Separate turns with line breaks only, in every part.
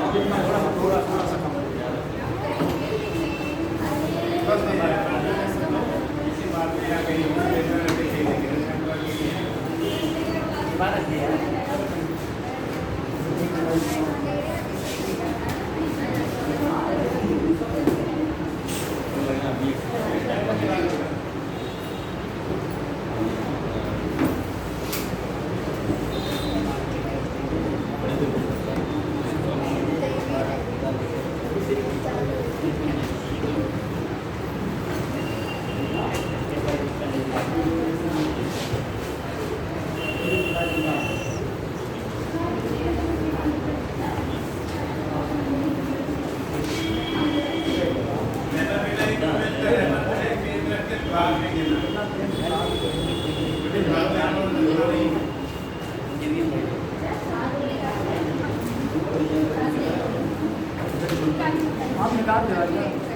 थोड़ा थोड़ा सा कम हो गया। बस इसी बात में आ गई बात है आप निकाल दे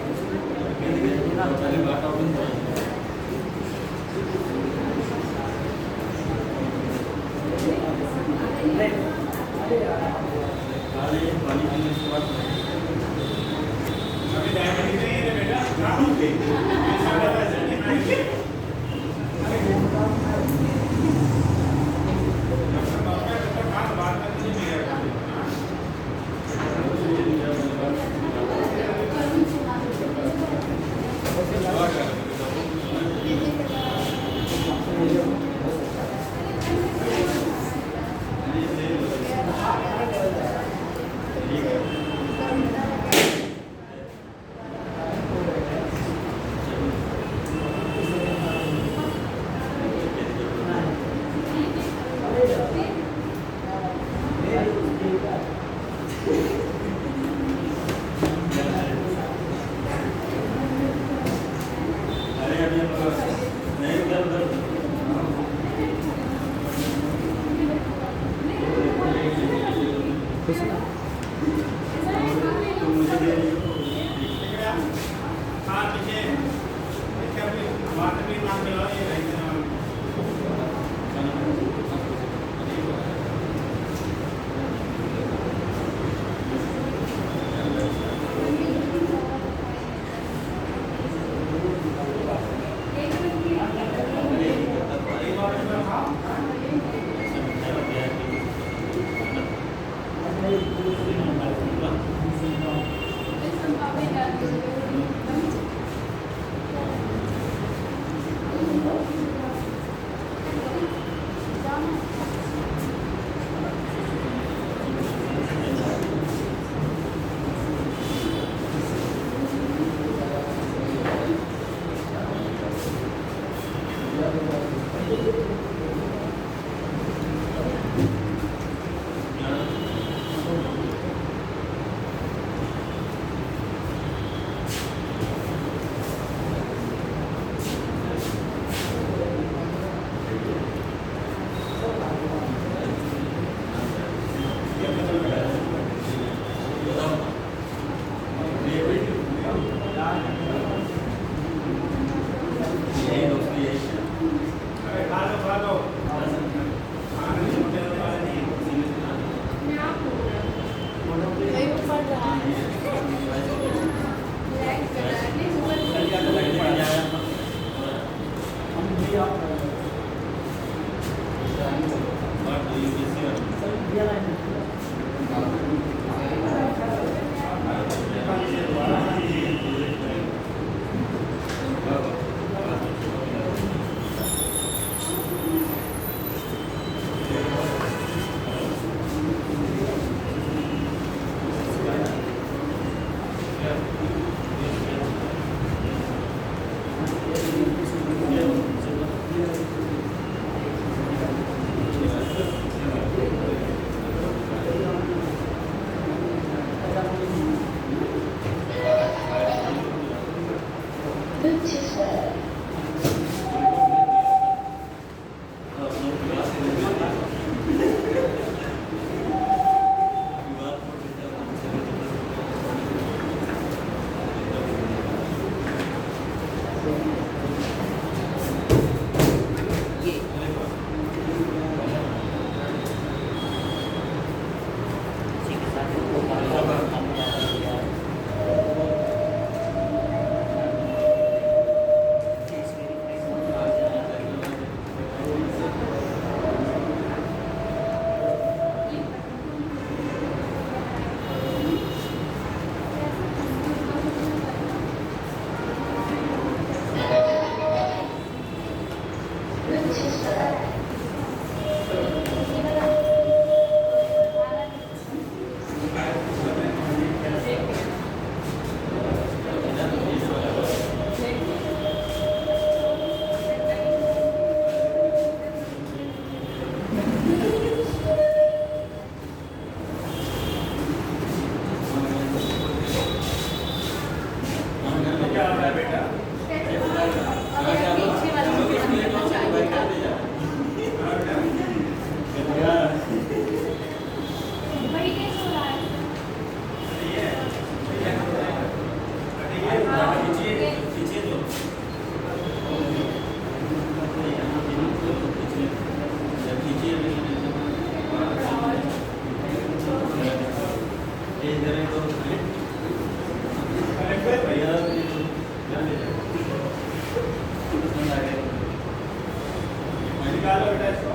निकालो बेटा इसको।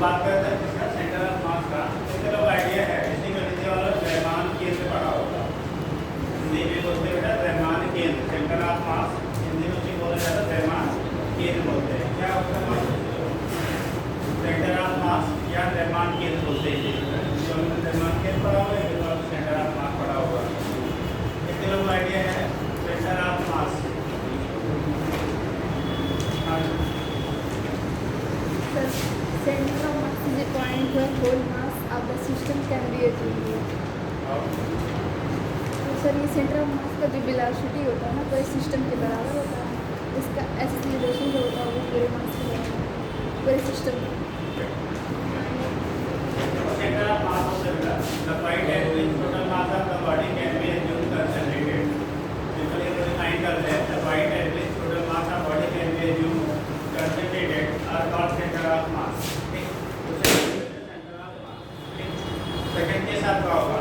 बात करते हैं इसका सेंटर ऑफ मास का। इसका लोग आइडिया है इसी गणित वाला द्रव्यमान केंद्र पढ़ा होगा। हिंदी में बोलते बेटा द्रव्यमान केंद्र, सेंटर ऑफ मास हिंदी में उसे बोला जाता है द्रव्यमान केंद्र बोलते हैं। क्या होता है सेंटर ऑफ मास या द्रव्यमान केंद्र बोलते हैं। जो हमने द्रव्यमान केंद्र पढ़ा हुआ है तो सेंटर ऑफ मास पढ़ा होगा। इसके लोग आइडिया है centre of mass.
Center of mass is a point where whole mass of the system can be achieved. तो सर ये सेंटर ऑफ मास का जो वेलोसिटी होता है ना पूरे सिस्टम के बराबर होता है। इसका एक्सीलरेशन जो होता है वो पूरे मास के बराबर पूरे सिस्टम का।
Center of mass of the point at which total mass of the body can be assumed concentrated. Simply define करते हैं the point at which total mass of body can be assumed concentrated are called center of mass. Second के साथ क्या होगा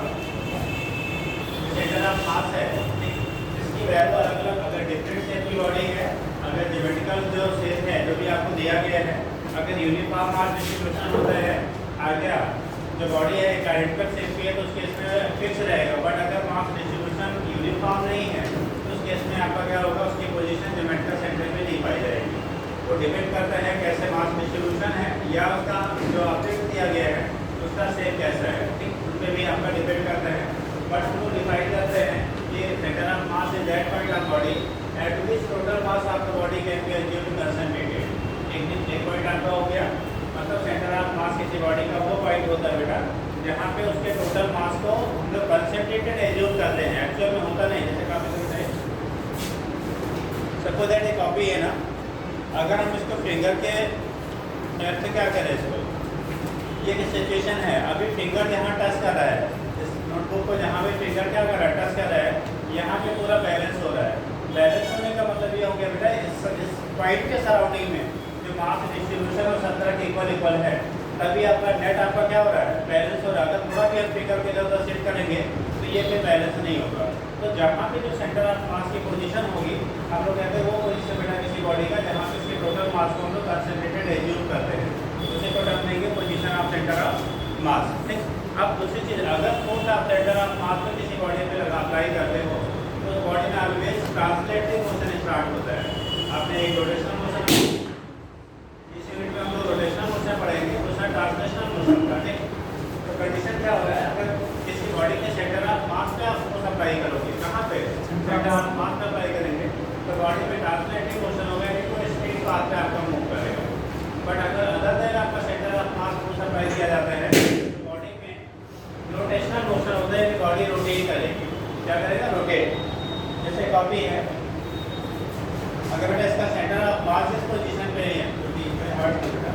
centre of मास है इसकी value अलग अलग अगर डिफरेंट शेप की बॉडी है अगर ज्योमेट्रिकल जो शेप है जो भी आपको दिया गया है अगर यूनिफॉर्म मास डिस्ट्रीब्यूशन होता है आगे जो बॉडी है आइडेंटिकल शेप की है तो उस केस में फिक्स रहेगा। बट अगर मास डिस्ट्रीब्यूशन यूनिफॉर्म नहीं है तो उस केस में आपका क्या होगा उसकी पोजीशन ज्योमेट्रिकल सेंटर में नहीं पाई जाएगी। वो डिपेंड करता है कैसे मास डिस्ट्रीब्यूशन है या उसका जो ऑब्जेक्ट दिया गया है उसका शेप कैसा है, ठीक उस पर भी आपका डिपेंड करता है। बट हम लोग डिफाइन करते हैं कि centre of mass is that point of body at which total mass of the body can be assumed concentrated. एक पॉइंट आपका हो गया मतलब सेंटर ऑफ मास किसी बॉडी का वो पॉइंट होता है बेटा जहाँ पे उसके टोटल मास को हम लोग कंसंट्रेटेड एज्यूम करते हैं। एक्चुअल में होता नहीं, जैसे काफी सपोज दैट एक कॉपी है ना, अगर हम इसको फिंगर के हेल्प से क्या करें इसको ये सिचुएशन है अभी फिंगर यहाँ टच कर रहा है इस नोटबुक को जहाँ पे फिंगर क्या कर रहा है टच कर रहा है यहाँ पे पूरा बैलेंस हो रहा है। बैलेंस होने का मतलब ये हो गया बेटा इस पॉइंट के सराउंडिंग में जो मास डिस्ट्रीब्यूशन और 17 के इक्वल है तभी आपका नेट आपका क्या हो रहा है बैलेंस हो रहा है। अगर थोड़ा भी हम फिंगर के इधर शिफ्ट करेंगे तो ये फिर बैलेंस नहीं होगा। तो जहाँ पे जो सेंटर ऑफ मास की पोजीशन होगी हम लोग कहते हैं वो पोजीशन बेटा किसी बॉडी का जहाँ पे उसके टोटल मास को हम लोग कंसंट्रेटेड एज्यूम करते हैं उसे को टर्म देंगे पोजीशन ऑफ सेंटर ऑफ मास। ठीक, अब दूसरी चीज अगर फोर्स ऑफ सेंटर ऑफ मास को किसी बॉडी पे अप्लाई करते हो तो बॉडी में ऑलवेज ट्रांसलेटिव मोशन स्टार्ट होता है। आपने एक रोटेशनल मोशन इस यूनिट में हम लोग रोटेशनल मोशन पढ़ेंगे दूसरा ट्रांसलेशनल मोशन का। ठीक, तो कंडीशन क्या हो रहा है अगर किसी बॉडी के सेंटर ऑफ मास पे आप फोर्स अप्लाई करोगे कहाँ पे सेंटर ऑफ मास पे अप्लाई करेंगे तो बॉडी में ट्रांसलेटिव मोशन होगा कि कोई स्ट्रेट पाथ पे आपका मूव करेगा। बट अगर अदर देन आपका centre of mass force apply किया जाता है तो बॉडी में रोटेशनल मोशन होता है कि बॉडी रोटेट करेगी। क्या करेगा रोटेट। जैसे कॉपी है अगर बेटा इसका सेंटर ऑफ मास इस पोजीशन पे है तो बीच में हट बेटा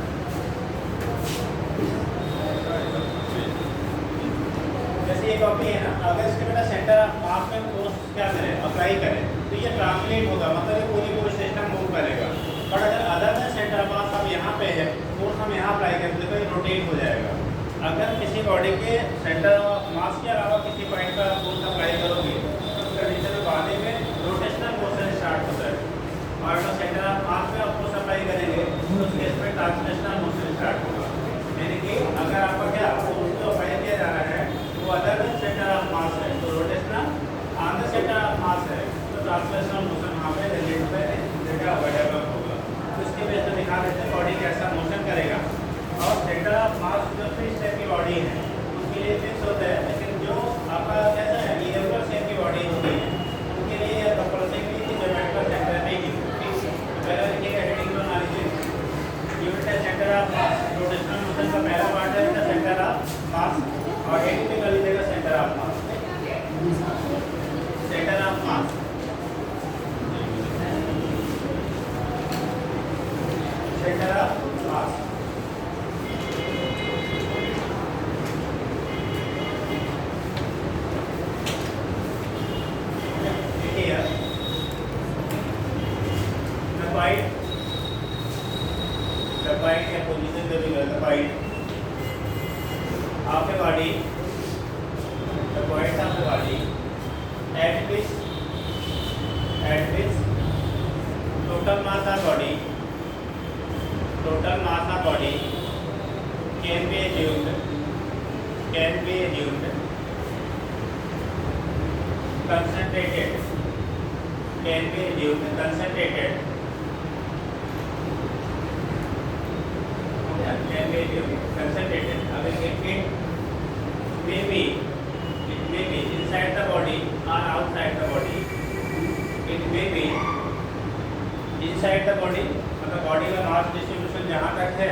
जैसे ये कॉपी है ना अगर इसके बेटा सेंटर ऑफ मास में फोर्स क्या करें अप्लाई करें तो ये ट्रांसलेट होगा मतलब ये पूरी सिस्टम मूव करेगा। बट अगर अदर देन सेंटर ऑफ मास हम यहाँ पे है फोर्स हम यहाँ अप्लाई करें तो ये रोटेट हो जाएगा। अगर किसी बॉडी के सेंटर ऑफ मास के अलावा किसी पॉइंट पर आप फोर्स अप्लाई करोगे तो उस कंडीशन में बॉडी में रोटेशनल मोशन स्टार्ट होता है, और अगर सेंटर ऑफ मास पे आप फोर्स अप्लाई करेंगे तो उस केस में ट्रांसलेशनल मोशन स्टार्ट होगा। यानी कि अगर आपका क्या फोर्स जो अप्लाई किया जा रहा है वो अदर देन सेंटर ऑफ मास है तो rotational, on the centre of मास है तो ट्रांसलेशनल मोशन वहाँ पे रिलेट पे डेवलप होगा। तो इसके बेस पर दिखा देते हैं बॉडी कैसा मोशन करेगा। और सेंटर ऑफ मास जो फिक्स टाइप की बॉडी है उसके लिए फिक्स होता है, लेकिन जो आपका कैसा है इरेगुलर शेप की बॉडी होती है उनके लिए यह कंपल्सरी कि ज्योमेट्रिकल सेंटर नहीं है। ठीक है, पहला देखिएगा हेडिंग बना लीजिए, यूनिट है centre of mass. Rotational motion का पहला पार्ट है सेंटर ऑफ मास, और हेडिंग पे कर लीजिएगा centre of mass. Centre of mass, centre of mass point या पोजीशन जो भी है point of the body, the point of the body at which total mass of body can be assumed concentrated concentrated. अगर it may be inside the body or outside the body. It may be inside the body, मतलब body का mass distribution जहाँ तक है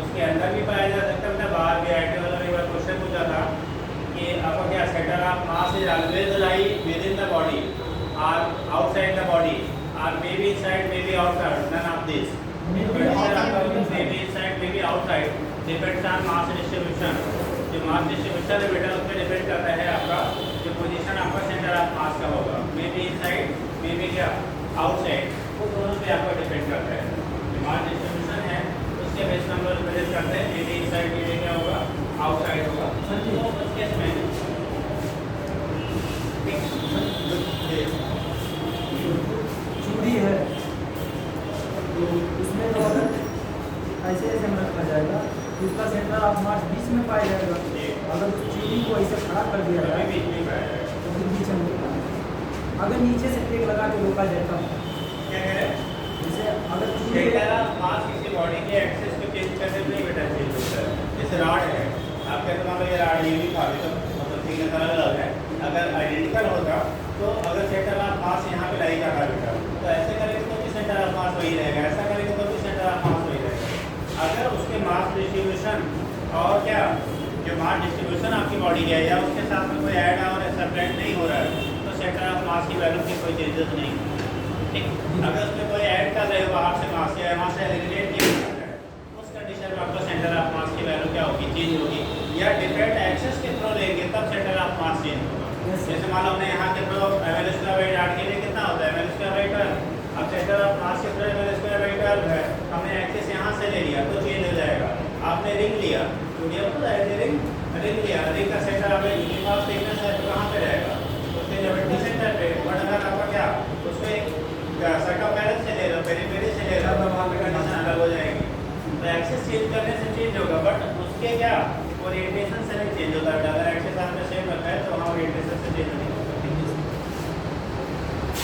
उसके अंदर भी पाया जा सकता है। मतलब बाहर भी आईटी वाला एक बार क्वेश्चन पूछा था कि आपका क्या centre of mass is always lie within the body और आउटसाइड द बॉडी और may be inside may be outside, none of this. maybe inside maybe outside depends on mass distribution। जो mass distribution है बेटा उस पर depend करता है आपका जो पोजीशन आपका सेंटर ऑफ मास का होगा, मे बी इनसाइड मे बी क्या आउटसाइड, वो दोनों पे आपका डिपेंड करता है। जो मास डिस्ट्रीब्यूशन है उसके बेस पर हम लोग रिप्रेजेंट करते हैं, मे बी इनसाइड मे बी क्या होगा आउटसाइड होगा। तो उस केस में
चूड़ी है तो उसमें तो अगर ऐसे ऐसे में रखा जाएगा तो उसका सेंटर ऑफ मास बीच में पाया जाएगा। अगर उस चूड़ी को ऐसे खड़ा कर दिया जाए
बीच में पाया
तो फिर बीच में होगा। अगर नीचे से टेक लगा के रोका जाए तब
क्या कह रहे हैं,
जैसे अगर चूड़ी
सेंटर ऑफ मास किसी बॉडी के एक्सेस को चेंज करने में नहीं बेटा चेंज होता है। जैसे रॉड है, आप कहते मान लो ये रॉड ये भी था तो मतलब ठीक है अलग है। अगर आइडेंटिकल होता तो अगर सेंटर ऑफ मास यहाँ पे लाई जाता बेटा तो ऐसे करेंगे तो भी सेंटर ऑफ मास वही रहेगा, ऐसा करेंगे तो भी सेंटर ऑफ मास वही रहेगा। अगर उसके मास डिस्ट्रीब्यूशन और क्या जो मास डिस्ट्रीब्यूशन आपकी बॉडी है या उसके साथ में कोई ऐड और सेपरेट नहीं हो रहा है तो सेंटर ऑफ मास की वैल्यू की कोई चेंजेस नहीं। ठीक, अगर उसमें कोई ऐड कर रहे हो बाहर से मास या वहाँ से एलिमिनेट नहीं कर रहा है उस कंडीशन में आपका सेंटर ऑफ मास की वैल्यू क्या होगी, चेंज होगी। या डिफरेंट एक्सेस के थ्रू लेंगे तब सेंटर ऑफ मास चेंज होगा। जैसे मान लो हमने यहाँ के through ml square by dot के लिए कितना होता है ml स्क्वायर बाई 12, अब सेंटर ऑफ मास के थ्रू ml स्क्वायर बाई 12 है, हमने एक्सेस यहाँ से ले लिया तो चेंज हो जाएगा। आपने रिंग लिया रिंग लिया, रिंग का सेंटर आपने यूनिफॉर्म थिकनेस है तो कहाँ पे रहेगा, उसके ज्योमेट्री सेंटर पे। बट अगर आपका क्या उसमें सर्कमफेरेंस से ले लो, पेरिफेरी से ले लो तो वहाँ पे कंडीशन अलग हो जाएगी। तो एक्सेस चेंज करने से चेंज होगा, बट उसके क्या ओरिएंटेशन से नहीं चेंज होता है। अगर एक्सेस आपने सेम रखा है तो वहाँ ओरिएंटेशन से चेंज नहीं होगा।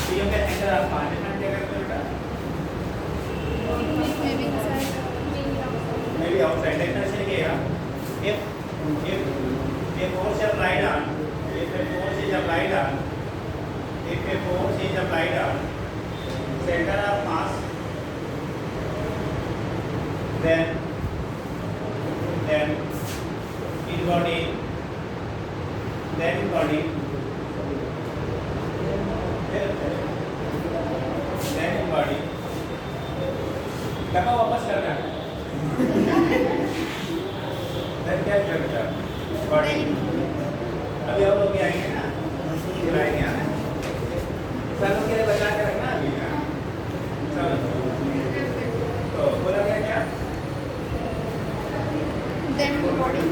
तो ये क्या सेंटर ऑफ मास डिफरेंट क्या करते हो बेटा, मे बी आउटसाइड एक्सेस से लिखिएगा। if a force is applied on center of mass then in body टका वापस करना है then क्या करता है बॉडी। अभी हम लोग आएंगे ना, आएंगे ना सर लोग के लिए बचा के रखना अभी ना सर। तो बोला क्या
then body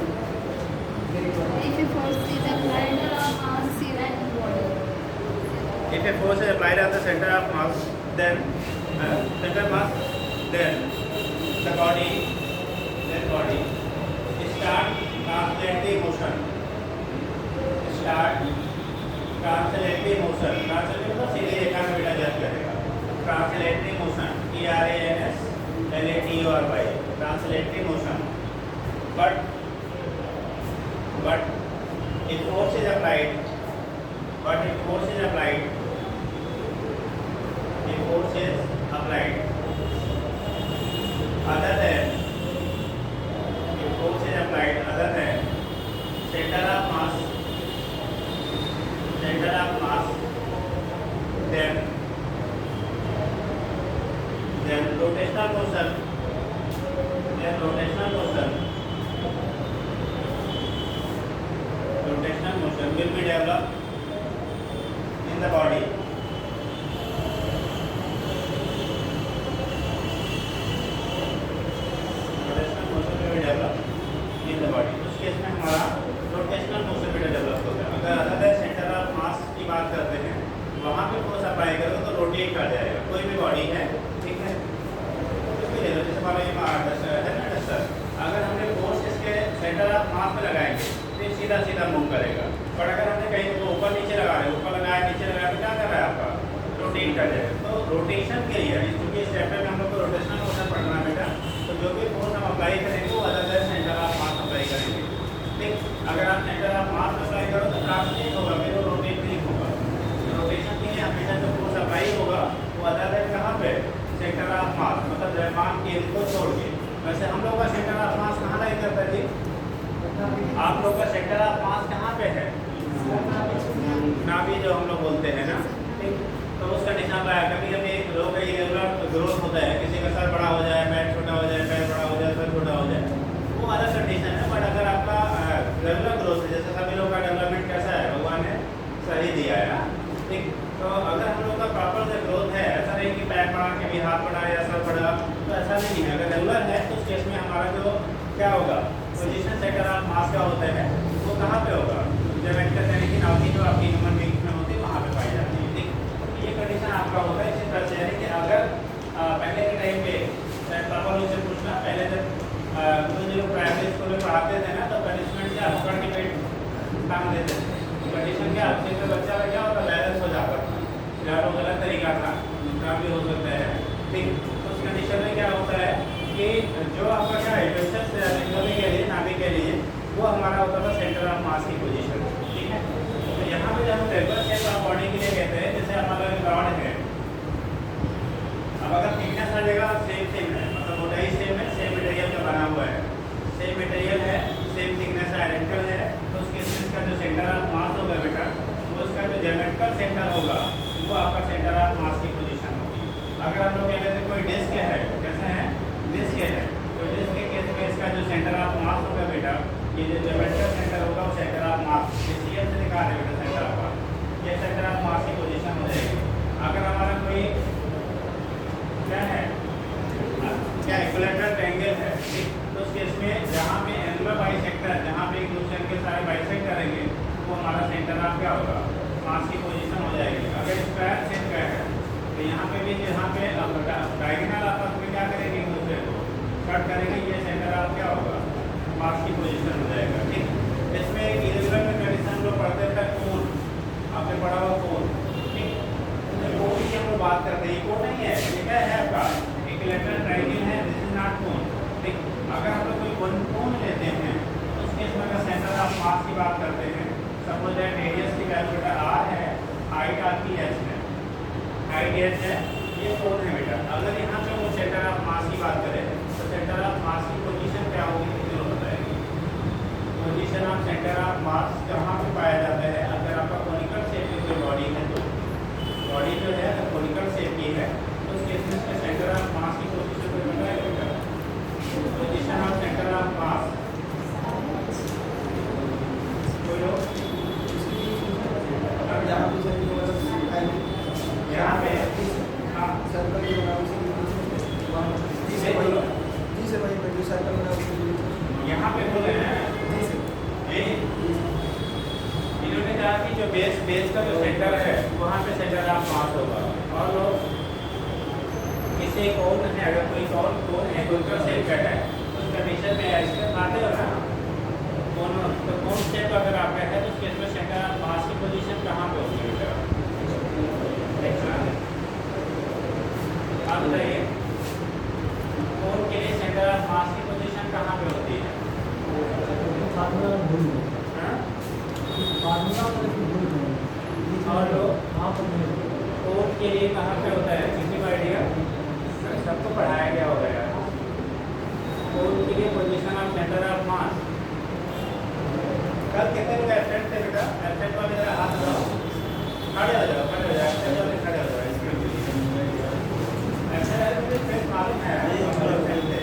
if a force is applied at the center of mass, then the body start translating motion. Translatory motion, translatory मतलब सीधी रेखा में विभाजित करेगा। Translatory motion, TRANSLATORY, translatory motion. But if force is applied, other than center of mass, then rotational motion will be developed in the body. उस case में हमारा rotational motion भी develop होगा। अगर अदर सेंटर ऑफ मास की बात करते हैं, वहाँ पे फोर्स अप्लाई करो तो रोटेट कर जाएगा। कोई भी बॉडी है, ठीक है, जैसे मान लो ये है ना डस्टर, अगर हमने फोर्स इसके सेंटर ऑफ मास पे लगाएंगे तो ये सीधा सीधा मूव करेगा। पर अगर हमने कहीं को ऊपर नीचे लगा रहे, ऊपर लगाया नीचे लगाया तो क्या कर रहा है आपका, रोटेट कर जाएगा। तो रोटेशन के लिए क्योंकि इस चैप्टर में हम लोग को रोटेशनल मोशन पढ़ना बेटा, तो जो भी फोर्स हम अप्लाई करेंगे वो other centre of mass apply करेंगे। ठीक, अगर आप सेंटर ऑफ मास अप्लाई करो तो ट्रांसलेट होगा, फिर वो रोटेट नहीं होगा। रोटेशन के लिए हमेशा जो फोर्स अप्लाई होगा वो अदर कहाँ पे, सेंटर ऑफ मास, मतलब द्रव्यमान केंद्र को छोड़ के। वैसे हम लोग का सेंटर ऑफ मास कहाँ लाई करता है जी? आप लोग का सेंटर ऑफ मास कहाँ पे है? नाभि जो हम लोग बोलते हैं ना, ठीक, तो उसका निशान लगाया। कभी कभी लोग का इरेगुलर ग्रोथ होता है, किसी का सर बड़ा हो जाए, पैर छोटा हो जाए, पैर बड़ा हो जाए, सर छोटा हो जाए, वो अलग कंडीशन है। बट अगर आपका रेगुलर ग्रोथ है, जैसे सभी लोग का डेवलपमेंट कैसा है, भगवान ने सही दिया है, ठीक, तो अगर हम लोग का प्रॉपर जो ग्रोथ है, ऐसा नहीं कि पैर बढ़ा के भी हाथ बढ़ा या सर बढ़ा, तो ऐसा नहीं है। अगर रेगुलर है तो उस केस में हमारा जो क्या होगा, पोजीशन सेंटर ऑफ मास का होता है वो कहाँ पे होगा, जब एंटर यानी कि नाभि जो आपकी ह्यूमन बीइंग में होती है वहाँ पे पाई जाती है। ठीक, ये कंडीशन आपका होता है। इसी तरह से यानी कि अगर पहले के टाइम पे पापा लोग से पूछना, पहले जब जो लोग प्राइमरी स्कूल में पढ़ाते थे ना, तो पनिशमेंट क्या, पकड़ के पेट टांग देते थे। कंडीशन क्या, जिसमें बच्चा का क्या होता, बैलेंस हो जाता था, या वो गलत तरीका था, दूसरा भी हो सकता है। ठीक, उस कंडीशन में क्या होता है कि जो आपका क्या है, नाभि के लिए वो हमारा होता था सेंटर ऑफ मास की पोजीशन। ठीक है, तो यहाँ पे जब हम रेगुलर शेप ऑफ बॉडी के लिए कहते हैं, जैसे हमारा रॉड है, अब अगर थिकनेस हर जगह सेम है, मतलब मोटाई सेम है, सेम मटेरियल का बना हुआ है, सेम मटेरियल है, सेम थिकनेस आइडेंटिकल है, तो उसके इसका जो सेंटर ऑफ मास होगा बेटा, वो उसका जो ज्योमेट्रिकल सेंटर होगा वो आपका सेंटर ऑफ मास की पोजीशन होगी। अगर हम लोग कहते हैं कोई डिस्क है, कैसे है, डिस्क है, तो डिस्क के केस में इसका जो सेंटर ऑफ मास होगा बेटा, ये जो ज्योमेट्रिकल सेंटर होगा वो सेंटर ऑफ मास, सीएम से निकाल है बेटा सेंटर ऑफ मास, ये सेंटर ऑफ मास की पोजीशन हो जाएगी। अगर हमारा कोई क्या है, क्या इक्विलेटरल ट्रायंगल है, ठीक, तो उस केस में जहाँ पे एंगुलर बाइसेक्टर, जहाँ पे एक दूसरे के सारे बाइसेक्ट करेंगे वो हमारा सेंटर ऑफ क्या होगा, मास की पोजीशन हो जाएगी। अगर स्क्वायर से स्क्वायर है तो यहाँ पे भी, यहाँ पे डायगोनल आपस में क्या करेंगे, एक दूसरे को कट करेंगे, ये सेंटर ऑफ क्या होगा, मास की पोजीशन हो जाएगा। ठीक, इसमें एक इरेगुलर में कंडीशन लोग पढ़ते थे, कोण, आपने पढ़ा हुआ कोण, ठीक, तो कोण की हम लोग बात करते हैं, ये कोण नहीं है, ये क्या है आपका इक्विलेटरल ट्रायंगल है, दिस इज नॉट कोण। ठीक, अगर हम लोग कोई कोण लेते हैं तो उसके इसमें का सेंटर ऑफ मास की बात करते हैं। सपोज दैट रेडियस की वैल्यू बेटा r है, हाइट आपकी h है, हाइट h है, ये कोण है बेटा। अगर यहाँ पे वो सेंटर ऑफ मास की बात करें तो सेंटर ऑफ मास की पोजीशन क्या होगी, पोजीशन ऑफ सेंटर ऑफ मास कहाँ पे पाया जाता है। अगर आपका कोनिकल शेप की कोई बॉडी है, तो बॉडी जो है कोनिकल शेप की है, तो उस केस में इसके सेंटर ऑफ मास की पोजीशन को बताएगा, पोजीशन ऑफ सेंटर ऑफ मास। कोई लोग यहाँ पे हाँ
सर्कल
यहाँ पे बोले हैं जो बेस का जो सेंटर है वहाँ पे सेंटर ऑफ मास होगा। और लोग किसी कोण है, अगर कोई और कोण है, कोई का सेल कट है, उस कंडीशन में ऐसे आते हो ना कोण, तो कोण शेप अगर आपका है तो उसके इसमें सेंटर ऑफ मास की पोजीशन कहाँ पे होगी बेटा? आप बताइए कोण के लिए सेंटर ऑफ मास की पोजीशन कहाँ पे होती है?
फार्मूला भूल गए,
हाँ?
फार्मूला मतलब भूल गए।
और लोग
वहाँ पर नहीं,
कोण के लिए कहाँ पे होता है? किसी को आइडिया? सबको पढ़ाया गया होगा यार। कोण के लिए पोजीशन ऑफ सेंटर ऑफ मास। कल कितने लोग एब्सेंट थे बेटा? एब्सेंट वाले जरा हाथ लगाओ, खड़े हो जाओ, खड़े हो जाओ, एब्सेंट वाले खड़े हो जाओ। एब्सेंट वाले मुझे फेस मालूम है, हम लोग एब्सेंट थे।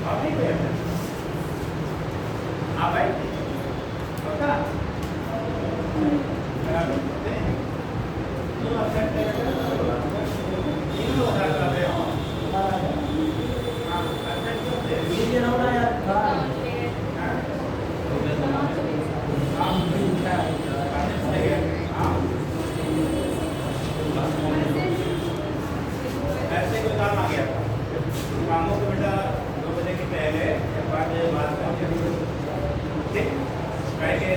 आप नहीं कोई एब्सेंट? आप आए? पक्का? क्यों एब्सेंट थे बेटा? क्यों लोग हर कर रहे हो? हाँ, एब्सेंट क्यों थे?
ये ना होना यार था।
हाँ,
काम नहीं था।
सही है। हाँ, ऐसे कोई काम आ गया था, कामों को बेटा 2 बजे के पहले या 5 बजे बाद कर दिया, ठीक? कहेंगे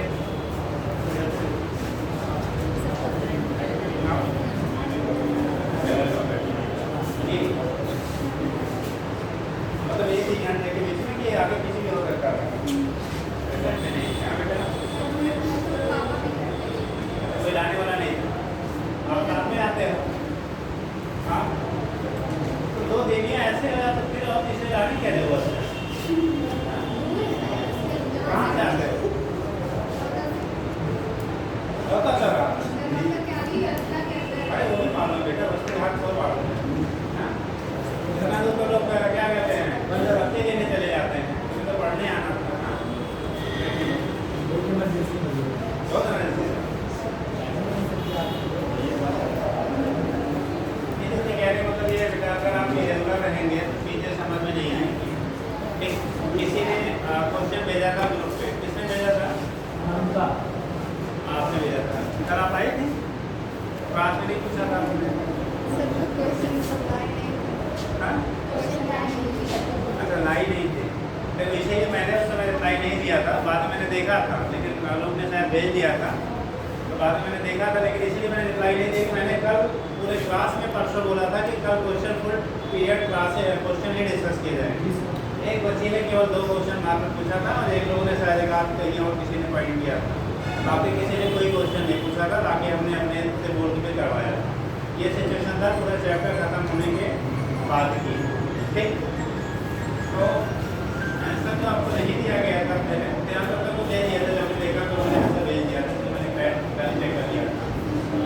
मतलब ये ध्यान रखे बीच में कि आगे किसी भी हो सकता है, नहीं क्या बेटा? कोई लाने वाला नहीं था, आप साथ में आते हो। हाँ, तो 2 देवियाँ ऐसे हो तो फिर और तीसरे लाने क्या जरूरत है? कहाँ से आते हो? होता लगा भाई, वो भी मालूम बेटा, उसके हाथ खोल मालूम है। हाँ? इतना दूर तो लोग क्या कहते हैं, पत्ते लेने चले जाते हैं, मुझे तो पढ़ने आना था। हाँ? बहुत emergency है। कहने मतलब ये बेटा, अगर आप रेगुलर रहेंगे तो चीज़ें समझ में नहीं आएंगी। ठीक, किसी ने क्वेश्चन भेजा था ग्रुप पे, किसने भेजा था? आपने भेजा था। कल आप आए थे? क्लास में नहीं पूछा था आपने? हाँ? अगर लाई नहीं थे तो इसीलिए मैंने उस समय रिप्लाई नहीं दिया था। बाद में मैंने देखा था, लेकिन लोग ने शायद भेज दिया था, तो बाद में मैंने देखा था, लेकिन इसीलिए मैंने रिप्लाई नहीं दिया कि मैंने कल पूरे क्लास में परसों बोला था कि कल क्वेश्चन फुल पीरियड क्लास है, क्वेश्चन ही डिस्कस किए जाएंगे। एक बच्ची ने केवल 2 क्वेश्चन मात्र पूछा था और एक लोगों ने शायद एक आध कहीं और किसी ने पॉइंट किया था, बाकी किसी ने कोई क्वेश्चन नहीं पूछा था, ताकि हमने अपने से बोल के करवाया। ये सिचुएशन था पूरा चैप्टर खत्म होने के बाद की। ठीक, तो आंसर तो आपको नहीं दिया गया था पहले, ध्यान करके को दे दिया था, जब देखा तो मैंने आंसर भेज दिया था, तो मैंने पहले चेक कर लिया था।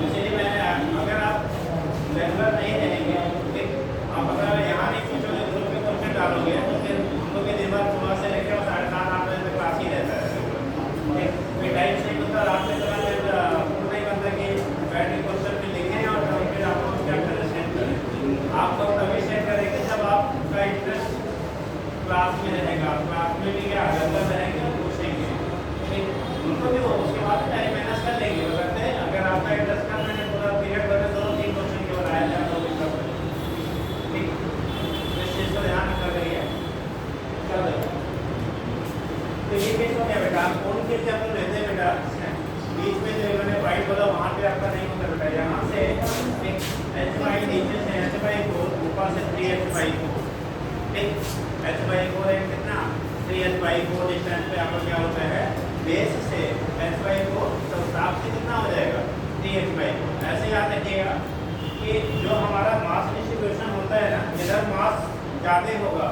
इसलिए मैंने, अगर आप रेगुलर नहीं रहेंगे, ठीक, आप अगर यहाँ नहीं पूछोगे, ग्रुप में क्वेश्चन डालोगे, तो फिर हम लोग के दिन भर सुबह से लेकर 7:30-8 बजे तक क्लास ही रहता है। ठीक, कोई टाइम से मतलब रात में चला नहीं बनता कि बैठे क्वेश्चन में लिखें और फिर आप लोग चैप्टर सेंड करें। आप लोग तभी सेंड करेंगे जब आपका इंटरेस्ट क्लास में रहेगा, क्लास में भी क्या रेगुलर रहेंगे और पूछेंगे, ठीक, उनको भी वो उसके बाद टाइम मैनेज कर लेंगे। वो कहते हैं अगर आपका इंटरेस्ट का मैंने पूरा पीरियड बने 2-3 क्वेश्चन केवल आया जाए तो भी कर सकते, ठीक, इस चीज़ को ध्यान रखा करिए। चलो, तो ये केस हो गया बेटा। कौन के लिए अपन रहते हैं बेटा, बीच में जो इन्होंने पॉइंट बोला वहाँ पे आपका नहीं होता बेटा। यहाँ से एक H/4 नीचे से H/4 ऊपर से 3H/4, ठीक, H/4 है कितना? 3H/4 डिस्टेंस पे आपका क्या होता है, बेस से H/4 तो साफ से कितना हो जाएगा? 3H/4। ऐसे याद रखिएगा कि जो हमारा मास डिस्ट्रीब्यूशन होता है ना, इधर मास ज़्यादा होगा,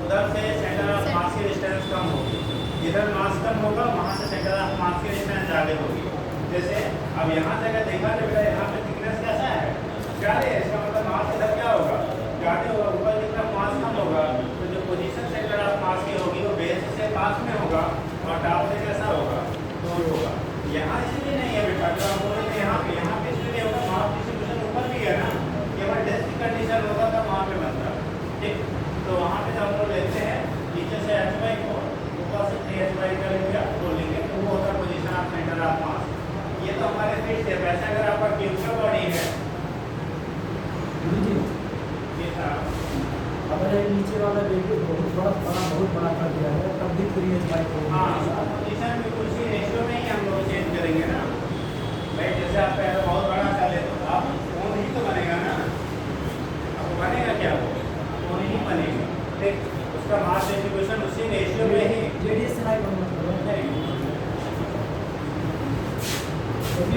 उधर से सेंटर ऑफ मास की डिस्टेंस कम होगी। इधर मास कम होगा, वहाँ से सेंटर ऑफ मास की डिस्टेंस ज़्यादा होगी। जैसे अब यहाँ से अगर देखा तो बेटा यहाँ पे थिकनेस कैसा है? ज़्यादा है, इसका मतलब मास इधर क्या होगा? ज़्यादा होगा। ऊपर जितना मास कम होगा तो जो पोजीशन सेंटर ऑफ मास की होगी वो बेस से पास में होगा और टॉप से कैसा होगा? दूर होगा। यहाँ इसलिए नहीं है बेटा, जो आप बोलेंगे यहाँ पे इसलिए होगा, मास डिस्ट्रीब्यूशन ऊपर भी है ना, केवल डेस्क की कंडीशन होगा तब वहाँ पे बनता है, ठीक, तो वहाँ पे से H/4 ऊपर से 3H/4 का लेंगे बोलेंगे तो वो होता है पोजीशन ऑफ सेंटर ऑफ मास। ये तो हमारे फिक्स है। वैसे अगर आपका क्यूबिकल बॉडी है
जी
ये था
अगर ये नीचे वाला देखिए बहुत बड़ा कर दिया है तब भी 3H/4
हाँ पोजीशन में कुछ रेशियो में ही हम लोग चेंज करेंगे ना भाई। जैसे आप पहले बहुत बड़ा कर ले तो आप फोन ही तो बनेगा ना, आपको बनेगा क्या वो फोन ही बनेगा ठीक। उसका मास डिस्ट्रीब्यूशन उसी रेशियो में ही
JDSI का मतलब है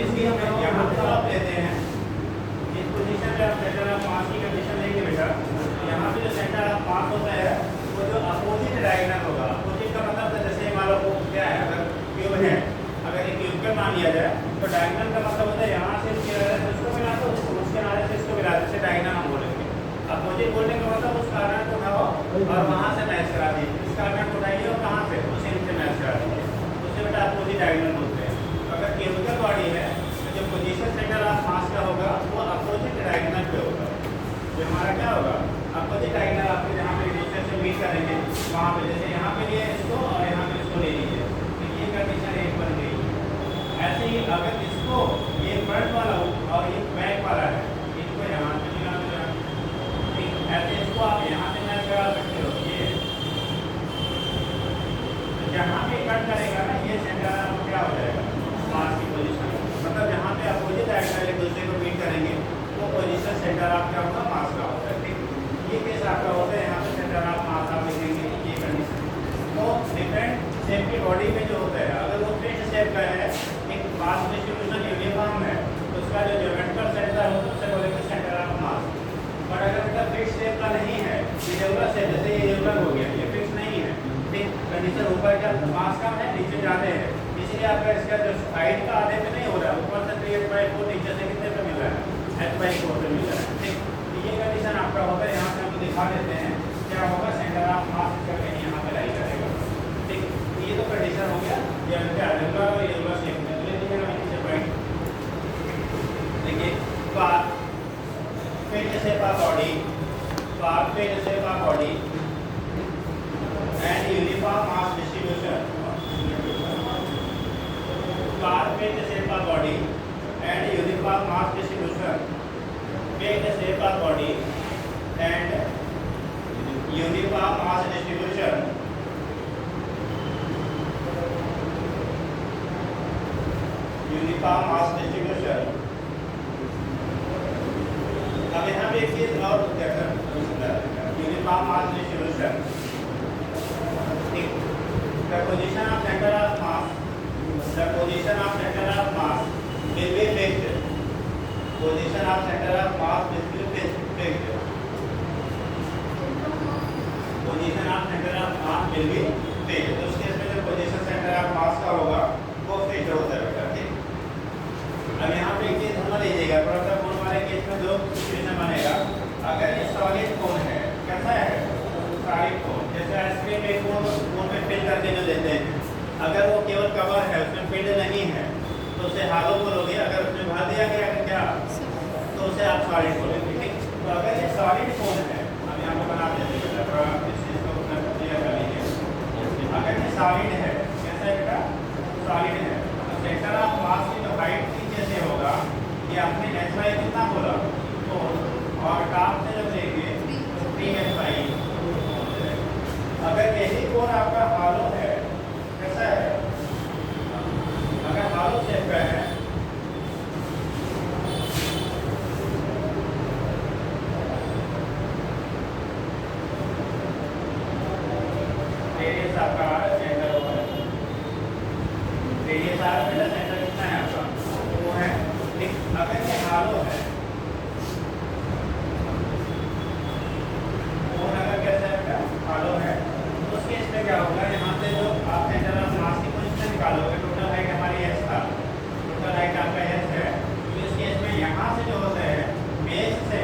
इसलिए हम यहाँ पर आप लेते हैं इस पोजीशन पे आप सेंटर ऑफ मास की कंडीशन लेंगे बेटा। यहाँ पे जो सेंटर ऑफ मास होता है वो जो अपोजिट डायगोनल होगा। अपोजिट का मतलब है जैसे मान लो क्या है, अगर क्यूब है, अगर एक क्यूब का मान लिया जाए तो डायगोनल का मतलब होता है यहाँ से इसके किनारे से इसको मिला दो, उसके किनारे से इसको मिला दो, जैसे डायगोनल हम बोलेंगे। अपोजिट बोलने का मतलब उस कार्नर को उठाओ और वहाँ से मैच करा दीजिए, इस कार्नर को उठाइए और कहाँ से उसी से मैच करा दीजिए, उससे बेटा अपोजिट डायगोनल बोलते हैं। अगर क्यूबिकल बॉडी है तो जो पोजीशन सेंटर ऑफ मास का होगा वो अपोजिट डायगोनल पे होगा। जो हमारा क्या होगा अपोजिट डायगोनल आपके जहाँ पे रेडिएशन से मीट करेंगे वहाँ पे, जैसे यहाँ पे लिए इसको और यहाँ पे इसको ले लीजिए तो ये कंडीशन एक बन गई। ऐसे ही अगर इसको ये फ्रंट वाला और ये बैक वाला है इनको यहाँ पे मिला देना ठीक। ऐसे इसको आप यहाँ से मैच करा सकते हो। ये जहाँ पे कट करेगा ना ये सेंटर आपको क्या हो जाएगा मास की पोजीशन, मतलब जहाँ पे अपोजिट डायगोनल एक दूसरे को मीट करेंगे वो पोजीशन सेंटर ऑफ क्या होगा मास का होता है ठीक। ये केस आपका होता है, यहाँ पे सेंटर ऑफ मास आप लिखेंगे ये कंडीशन। तो डिफरेंट शेप की बॉडी में जो होता है अगर वो फिक्स शेप का है, एक मास डिस्ट्रीब्यूशन यूनिफॉर्म है तो उसका जो ज्योमेट्रिकल सेंटर होता है उसे बोलेंगे सेंटर ऑफ मास। बट अगर इसका फिक्स शेप का नहीं है, इरेगुलर शेप, जैसे ये इरेगुलर हो गया, ये फिक्स नहीं है ठीक। कंडीशन ऊपर का मास कम है नीचे ज़्यादा है, इसलिए आपका इसका जो साइड का आधे पे नहीं हो रहा है, ऊपर से 3H/4 नीचे से कितने पे मिल रहा है H/4 पे मिल रहा है ठीक। तो ये कंडीशन आपका होता है। यहाँ से हम दिखा देते हैं क्या होगा सेंटर ऑफ मास इसका कहीं यहाँ पे लाई करेगा ठीक। ये तो कंडीशन हो गया ये रेगुलर और इरेगुलर शेप में। ले लीजिए हम नीचे पॉइंट देखिए path fit shape of body, path fit shape of body and uniform mass distribution. Path fit shape of body and uniform mass distribution. Fit shape of body and uniform mass distribution. Uniform mass distribution. अब यहाँ पे एक चीज और uniform mass distribution the position of center of mass, the position of center of mass will be fixed. Position of center of mass will be fixed. Position of center of mass will be fixed. तो उस case में जो position center of mass का होगा वो fixed होता है बेटा ठीक। अब यहाँ पे एक चीज समझ लीजिएगा, थोड़ा सा कोण वाले केस में जो सिचुएशन बनेगा, अगर ये सॉलिड कोण है, कैसा है सॉलिड कोण, जैसे आइसक्रीम एक कोण में फिल करके जो देते हैं, अगर वो केवल कवर है उसमें फिल्ड नहीं है तो उसे हालो बोलोगे, अगर उसमें भर दिया गया क्या तो उसे आप सॉलिड बोलेंगे ठीक। तो अगर ये सॉलिड कोण है, हम यहाँ पे बना देते हैं थोड़ा इस चीज़ को क्लियर कर लीजिए। अगर ये सॉलिड है, कैसा है बेटा सॉलिड है, तो सेंटर ऑफ मास की जो हाइट नीचे से होगा ये आपने H/4 कितना बोला तो, और टॉप से जब लेंगे 3H/4। अगर यही कोण आपका हालो है, कैसा है अगर हालो शेप का है रेडियस आपका सेंटर होगा, रेडियस आपका सेंटर कितना है आपका वो है ठीक। अगर ये हालो है कोण अगर कैसा है बेटा हालो है तो उस केस में क्या होगा, यहाँ से जो आप सेंटर ऑफ मास की पोजीशन निकालोगे, टोटल हाइट हमारी h था, टोटल हाइट आपका h है, तो इस केस में यहाँ से जो होता है बेस से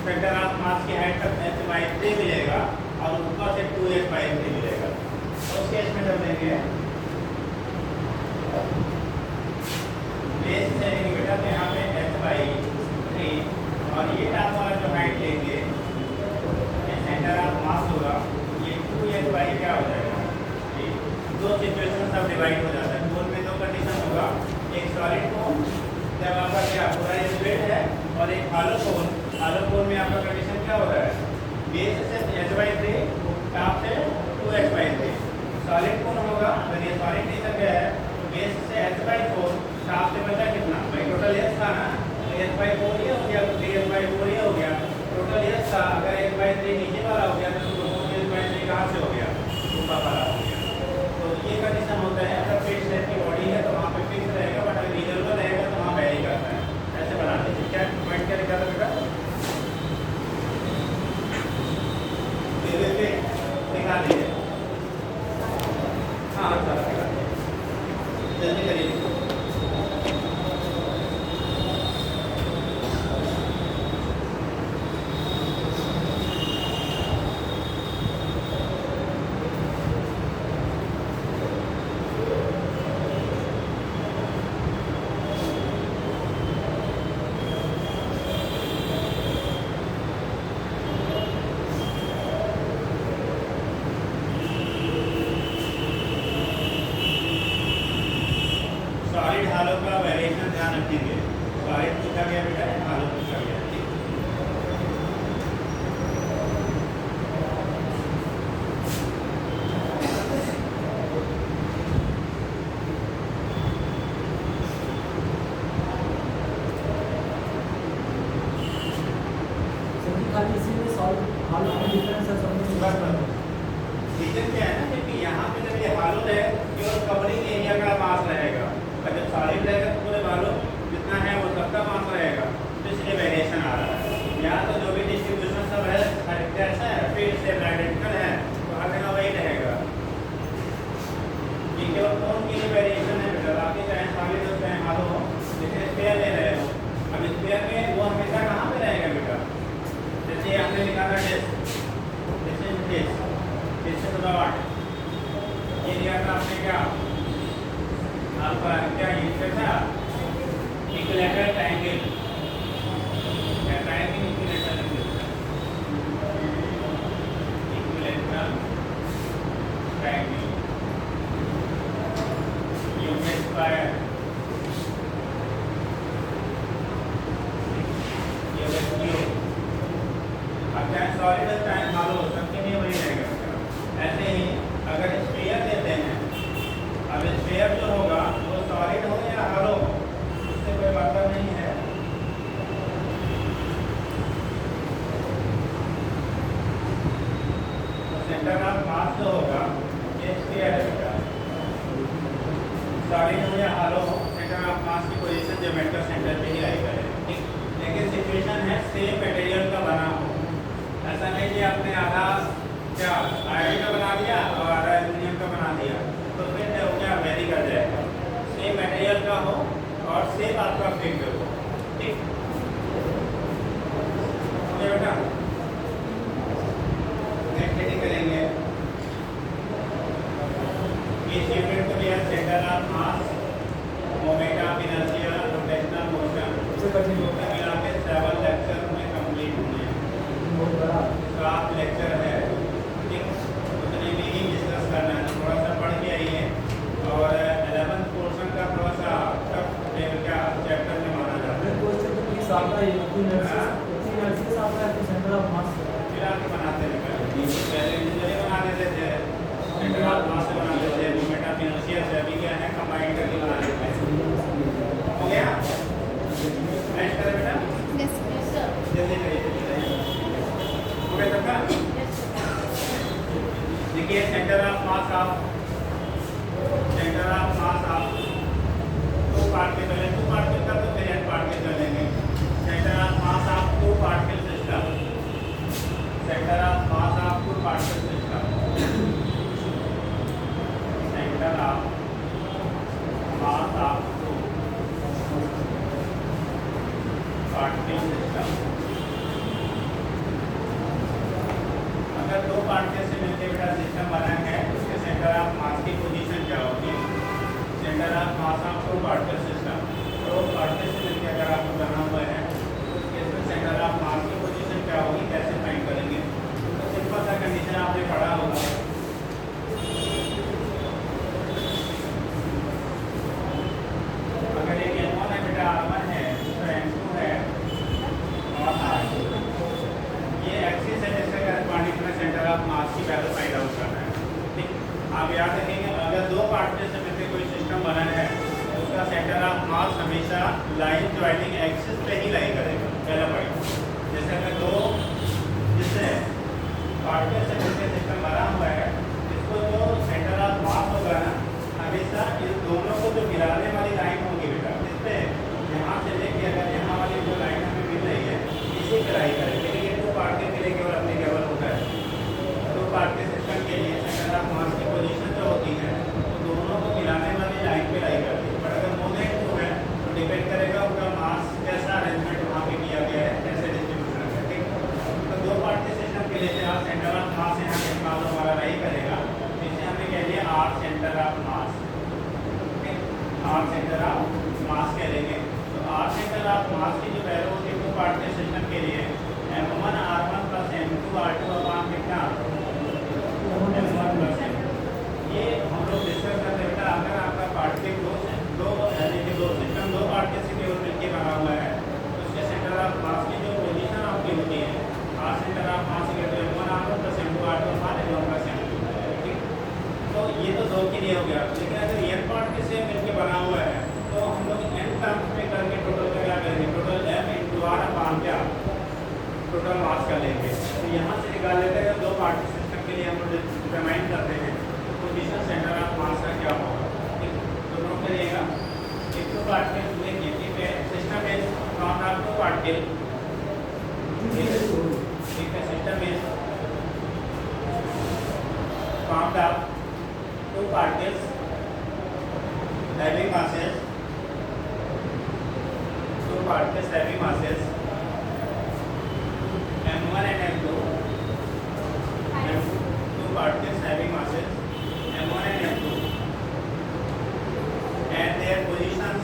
सेंटर ऑफ मास की हाइट तक H/3 मिलेगा और ऊपर से 2H/3 मिलेगा। तो उस केस में जब लेंगे दो सिचुएशन सब डिवाइड हो जाता है। कोन में दो कंडीशन होगा, एक सॉलिड कोन जब आपका क्या पूरा स्ट्रेट है, और एक हालो कोन। हालो कोन में आपका कंडीशन क्या हो रहा है, बेस से h/3, टॉप से 2h/3। सॉलिड कोन होगा, अगर ये सॉलिड नेचर का है तो बेस से h/4, टॉप से बचा कितना भाई, टोटल h था ना, तो h/4 ये हो गया, तो 3h/4 ये हो गया, टोटल h था। अगर h/3 नीचे वाला हो गया तो h/3 कहाँ से हो गया, ऊपर वाला हो गया। तो ये कंडीशन होता है, अगर फिक्स शेप की बॉडी है तो वहाँ पे फिक्स रहेगा, बट अगर रिजर्व रहेगा तो वहाँ वेरी करता है। ऐसे बनाते हैं। क्या पॉइंट क्या लिखा था बेटा, दिखा दीजिए। हाँ चलो दिखा दीजिए, जल्दी करिए। सॉलिड हालो का वेरिएशन ध्यान रखेंगे। सॉलिड पूछा गया बेटा, हालो पूछा गया, ठीक।
खाली इसीलिए सॉल्व हाल डिफरेंस है समझ।
रीजन क्या है ना, क्योंकि यहाँ पे जब ये हालो है केवल कवरिंग एरिया का मास रहेगा, और जब सॉलिड रहेगा तो पूरे वालों जितना है वो सबका मास रहेगा, तो इसलिए वेरिएशन आ रहा है। यहाँ तो जो भी डिस्ट्रीब्यूशन सब है कैसा है, फिर से आइडेंटिकल है, तो हर जगह वही रहेगा। ये केवल कोन के लिए वेरिएशन है बेटा, आपके चाहे सॉलिड हो चाहे हालो हो, लेकिन स्फीयर ले रहे हो। अब स्फीयर में वो हमेशा कहाँ पे रहेगा बेटा, जैसे हमने लिखा था डिस्क, जैसे डिस्क इससे तो 8 ये दिया था आपने, क्या आपका क्या यूज था, इक्विलैटरल ट्रायंगल, क्या triangle equilateral triangle use by अब चाहे सॉलिड चाहे हालो सबके लिए वही रहेगा। ऐसे ही अगर स्फीयर देते हैं, अब स्फीयर जो होगा वो सॉलिड हो या हालो हो, उससे कोई मतलब नहीं है। तो सेंटर ऑफ मास जो होगा ये स्फीयर है बेटा, सॉलिड हो या हालो हो, सेंटर ऑफ मास की पोजीशन ज्योमेट्रिकल सेंटर पे ही रहेगा, ठीक। लेकिन सिचुएशन है सेम मटेरियल का बना हो, ऐसा नहीं कि आपने आधा क्या आयरन का बना दिया और आधा एल्यूमिनियम का बना दिया, तो फिर वो क्या वेरी कर जाएगा। सेम मटेरियल का हो और सेम आपका फिक्स हो, ठीक है बेटा। नेक्स्ट करेंगे इस यूनिट को लिया centre of mass, moment of inertia, rotational motion,
सबसे कठिन होता है।
मिला के 7 लेक्चर में कंप्लीट होंगे,
बहुत बड़ा
7 लेक्चर है, ठीक। उतने में ही डिस्कस करना है, थोड़ा सा पढ़ के आइए। और 11th पोर्शन का थोड़ा सा टफ क्या चैप्टर में माना जाता है,
क्वेश्चन तो प्लीज आता है, इनर्शिया आता है तो सेंटर ऑफ मास
फिर आपके बनाते हैं पहले इंजीनियरिंग बना देते थे, सेंटर ऑफ मास से बना देते हैं, मोमेंट ऑफ इनर्शिया से, अभी क्या है कंबाइन करके बना देते हैं। हो गया, नेक्स्ट करें बेटा,
यस सर।
जल्दी करिए, हो गया सबका। देखिए centre of mass of two particle है, 2 पार्टिकल का तो फिर पार्टिकल लेंगे। Centre of mass of 2 particle system, centre of mass of 2 particle system, centre of mass of 2 particle system. अगर 2 पार्टिकल से मिलकर बेटा सिस्टम बना है, उसके सेंटर ऑफ मास की पोजीशन क्या होगी, centre of mass of 2 particle system. 2 particle से मिलकर अगर आपको बना हुआ है तो इसमें सेंटर ऑफ मास की पोजीशन क्या होगी, कैसे फाइंड करेंगे। तो सिंपल सा कंडीशन आपने पढ़ा होगा, आप याद रखेंगे अगर दो पार्टनर से मिलकर कोई सिस्टम बना है तो उसका सेंटर ऑफ मास हमेशा लाइन ज्वाइनिंग एक्सिस पे ही लाई करेगा, पहला पॉइंट। जैसे अगर दो जिससे पार्टनर से मिलकर सिस्टम बना हुआ है, इसको जो सेंटर ऑफ मास होगा ना हमेशा इन दोनों को जो गिराने वाली लाइन होगी बेटा, इस पे यहाँ से लेके अगर यहाँ वाली जो लाइन हमें मिल रही है इसी पे लाई करेंगे। लेकिन ये दो पार्टनर के लिए केवल अपने केवल होता है। दो पार्टनर सिस्टम के लिए सेंटर ऑफ मास की पोजीशन जो होती है तो दोनों को मिलाने वाली लाइन पे लाई करती है। पर अगर मोमेंट जो है तो डिपेंड करेगा उनका मास कैसा अरेंजमेंट वहाँ पे किया गया है, कैसे डिस्ट्रीब्यूशन है, ठीक। तो दो पार्टनर सिस्टम के लिए आप सेंटर ऑफ मास यहाँ के पास हमारा लाई करेगा, इसे हमने कह लिया R centre of mass, R centre of mass कह लेंगे। तो आर सेंटर ऑफ मास की जो वैल्यू होती है दो पार्टनर सिस्टम के लिए m1 r1 plus m2 r2 अपान कितना m1 प्लस m2। ये हम लोग डिस्कस करते हैं बेटा, अगर आपका पार्टिक दो यानी कि दो सिस्टम दो पार्टिक से केवल मिलकर बना हुआ है तो उसके सेंटर ऑफ मास की जो पोजीशन आपकी होती है आर सेंटर ऑफ मास की तो m1 r1 plus m2 r2 अपान m1 प्लस m2, ठीक। तो ये तो दो के लिए हो गया। लेकिन अगर n पार्ट से मिलकर बना हुआ है तो हम लोग n टर्म्स में करके टोटल का क्या करेंगे, टोटल m इंटू r अपान क्या टोटल मास का लेंगे। तो यहाँ से निकाल लेते हैं दो पार्ट सिस्टम के लिए हम लोग डिटरमाइन करते हैं तो पोजीशन सेंटर ऑफ मास का क्या होगा, ठीक। तो नोट करिएगा एक दो पार्टिकल देखिए system is from of two particle, ठीक है। System is from of two particles having masses, two particles having masses m1 and m2, two particles having masses m1 and m2 and their positions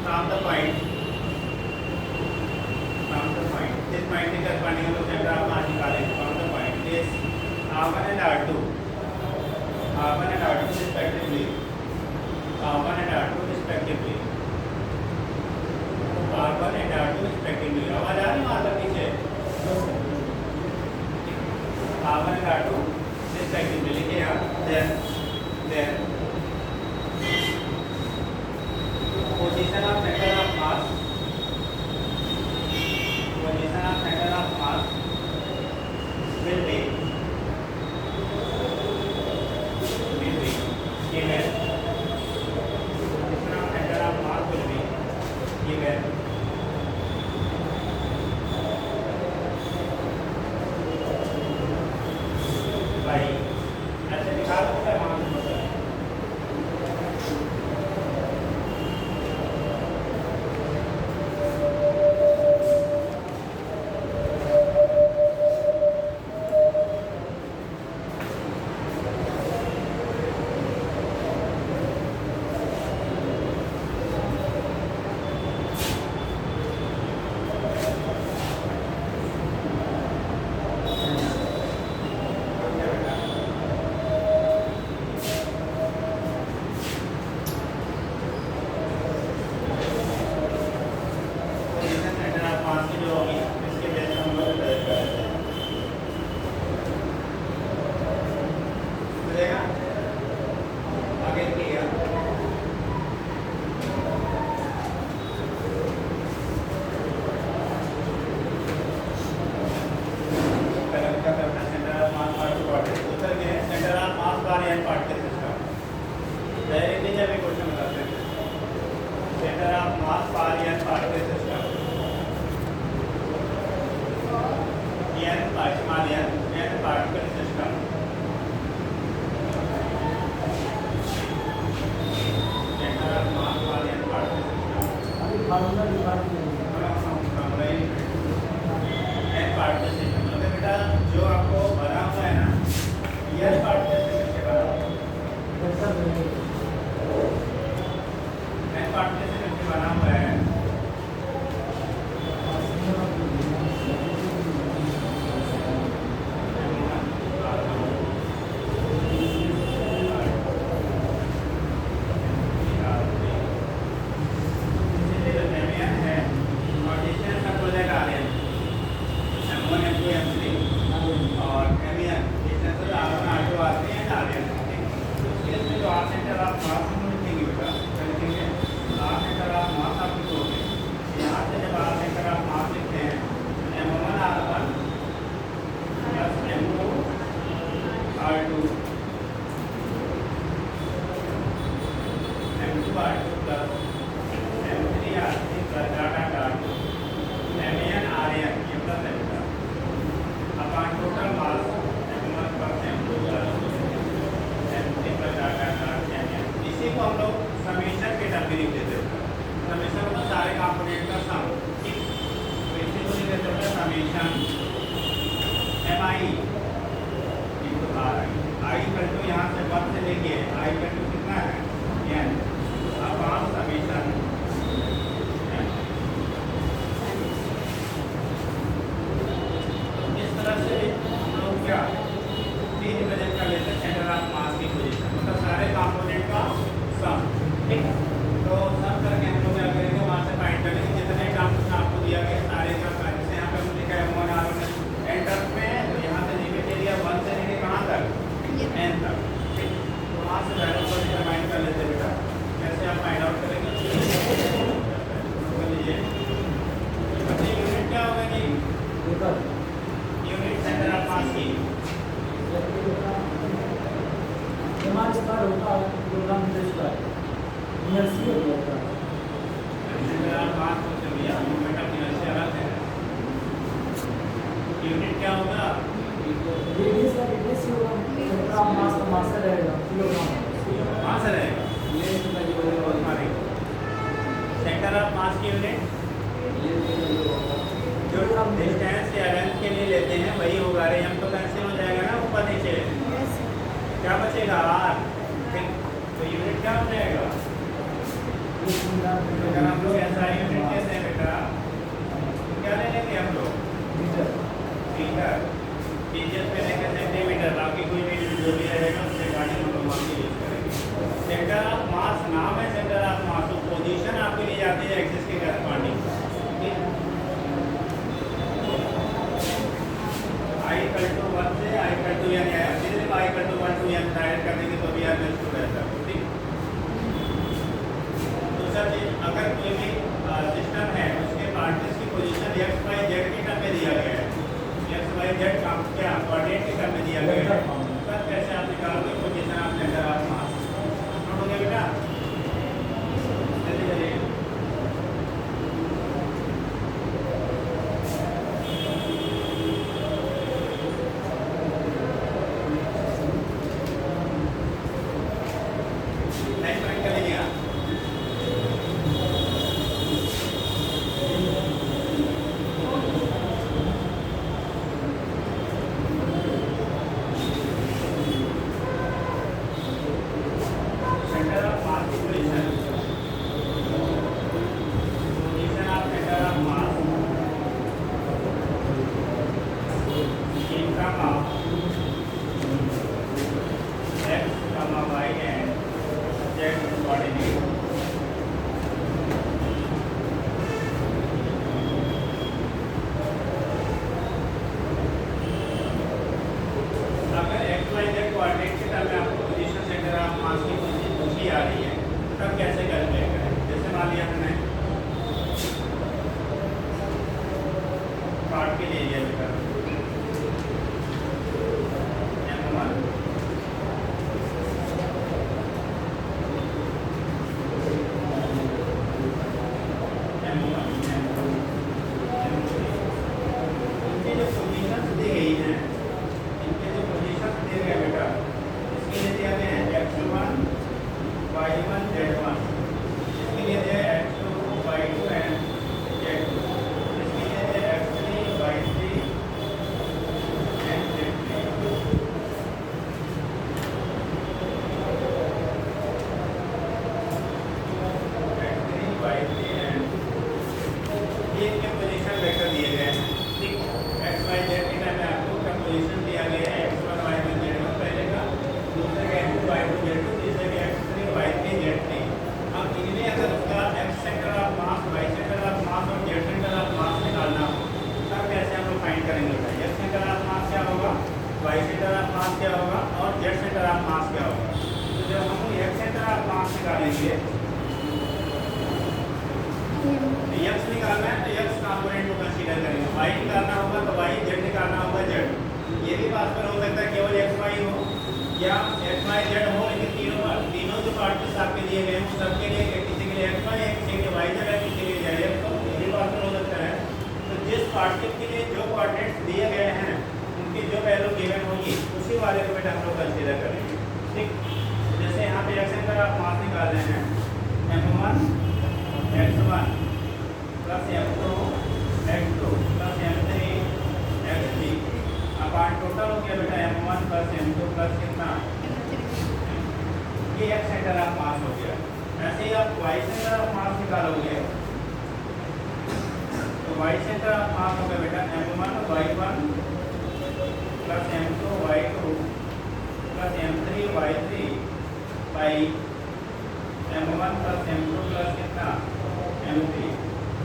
from the point this point के corresponding हम लोग centre of मास निकालेंगे from the point this r1 and r2 respectively, r1 and r2 respectively, r1 and r2 respectively। आवाज आ रही है माता पीछे, r1 and r2 respectively लिखे आप। then position of center of mass will be given, position of center of mass will be given by ऐसे निकाल सकते हैं मान लो जो आपको बना हुआ है ना ये पार्ट से बना हुआ है, पार्ट से बना हुआ है। प्लस है बेटा अपॉन टोटल मास इसी को हम लोग समेशन के टर्म में लिख देते हैं। समेशन मतलब सारे कंपोनेंट का सम, ठीक। तो इसी को लिख देते हैं summation mi into ri। i equal to यहाँ से 1 से लेके i इक्वल टू कितना है n अपॉन समेशन इस तरह से हम लोग क्या रिप्रेजेंट कर लेते हैं सेंटर ऑफ मास की पोजीशन, मतलब सारे कंपोनेंट का सम, ठीक। तो सम करके हम लोग क्या करेंगे, वहाँ से फाइंड करेंगे जितने टर्म्स आपको दिया गया सारे का जैसे यहाँ पे लिखा है 1 r1 n टर्म में, तो यहाँ से लिमिट एरिया 1 से लेके कहाँ तक n तक, ठीक। तो वहाँ से वैल्यू को डिटरमाइन कर लेते हैं बेटा। कैसे आप फाइंड आउट करेंगे कर लीजिए। बच्चे यूनिट क्या होगा जी, यूनिट सेंटर ऑफ मास की
हमारे स्टार्ट होता है प्रोग्राम स्टार्ट इनर्सी होता है
सेंटर ऑफ मास को चलिए मोमेंट ऑफ इनर्शिया अलग है। यूनिट क्या होगा,
रेडियस का रेडियस होगा, सेंटर ऑफ मास का मास रहेगा किलोग्राम।
कहाँ से रहेगा सेंटर ऑफ मास की यूनिट जो हम डिस्टेंस या लेंथ के लिए लेते हैं वही होगा। रे हम तो कैंसिल हो जाएगा ना ऊपर नीचे, क्या बचेगा r, ठीक। तो यूनिट क्या हो जाएगा, अगर हम लोग ऐसा यूनिट कैसे हैं बेटा, क्या ले लेंगे हम लोग मीटर, टीचर पे लेंगे सेंटीमीटर, बाकी कोई भी जो भी रहेगा उससे गाड़ी हम लोग वहाँ यूज करेंगे। सेंटर ऑफ मास नाम है सेंटर ऑफ मास, तो पोजीशन आपके लिए जाती है एक्सिस के करस्पॉन्डिंग, ठीक। i इक्वल टू 1 से i इक्वल टू n है, सिर्फ i equal to 1 to n direct कर देंगे तो भी r बेस्ट हो रहता है, ठीक। दूसरा चीज, अगर कोई भी सिस्टम है उसके पार्टिकल्स की पोजीशन x y z के टर्म में दिया गया है, x y z का क्या कोऑर्डिनेट के टर्म में दिया गया है, तब कैसे आप निकालोगे position of centre of mass. Note हो गया बेटा, जल्दी जल्दी। नेक्स्ट पॉइंट कर लीजिएगा। सेंटर ऑफ मास की position of centre of mass in term of x, y and z coordinate. अगर x y z कोऑर्डिनेट के टर्म में आपको पोजीशन सेंटर ऑफ मास की पोजीशन पूछी आ रही है तब कैसे कैलकुलेट करें। जैसे मान लिया हमने काट के ले लिया बेटा m1 इनकी जो पोजीशन दी गई है, इनके जो पोजीशन दिए गए बेटा, इसके लिए दिया गया है x1 y1 z1, इसके लिए दिया है x2 y2 एंड z2, इसके लिए दिया है x3 y3 एंड z3। ये इनके पोजीशन वेक्टर दिए गए हैं, ठीक। x y z के टाइम में आपको क्या पोजीशन दिया गया है, x1 y1 z1 पहले का, दूसरे का x2 y2 z2, तीसरे का x3 y3 z3। अब इनमें अगर उसका x centre of mass, y centre of मास और z सेंटर ऑफ मास निकालना हो तब कैसे हम लोग फाइंड करेंगे बेटा। x सेंटर ऑफ मास क्या होगा, y सेंटर ऑफ मास क्या होगा और z सेंटर ऑफ मास क्या होगा। तो जब हम लोग x सेंटर ऑफ मास निकालेंगे x निकालना है तो x कंपोनेंट को कंसीडर करेंगे, y निकालना होगा तो y, z निकालना होगा z। ये भी बात पर हो सकता है केवल x y हो या x y z हो, लेकिन तीनों जो पार्टिकल्स आपके दिए गए हैं सबके लिए किसी के लिए x y है, किसी के लिए y z है, किसी के लिए z है, तो ये भी बात पर हो सकता है। तो जिस पार्टिकल के लिए जो कोऑर्डिनेट्स दिए गए हैं उनकी जो वैल्यू गिवन होगी उसी वाले को बेटा हम लोग कंसीडर करेंगे। ठीक, जैसे यहाँ पे एक्स सेंटर आप मास निकाल रहे हैं m1 x1 plus m2 x2 plus m3 x3 apart total हो गया बेटा m1 प्लस m2 प्लस कितना, ये एक्स सेंटर ऑफ मास हो गया। ऐसे ही आप वाई सेंटर ऑफ मास निकालोगे तो वाई सेंटर ऑफ मास होगा बेटा m1 y1 plus m2 y2 plus m3 y3 by m1 plus m2 plus कितना m3।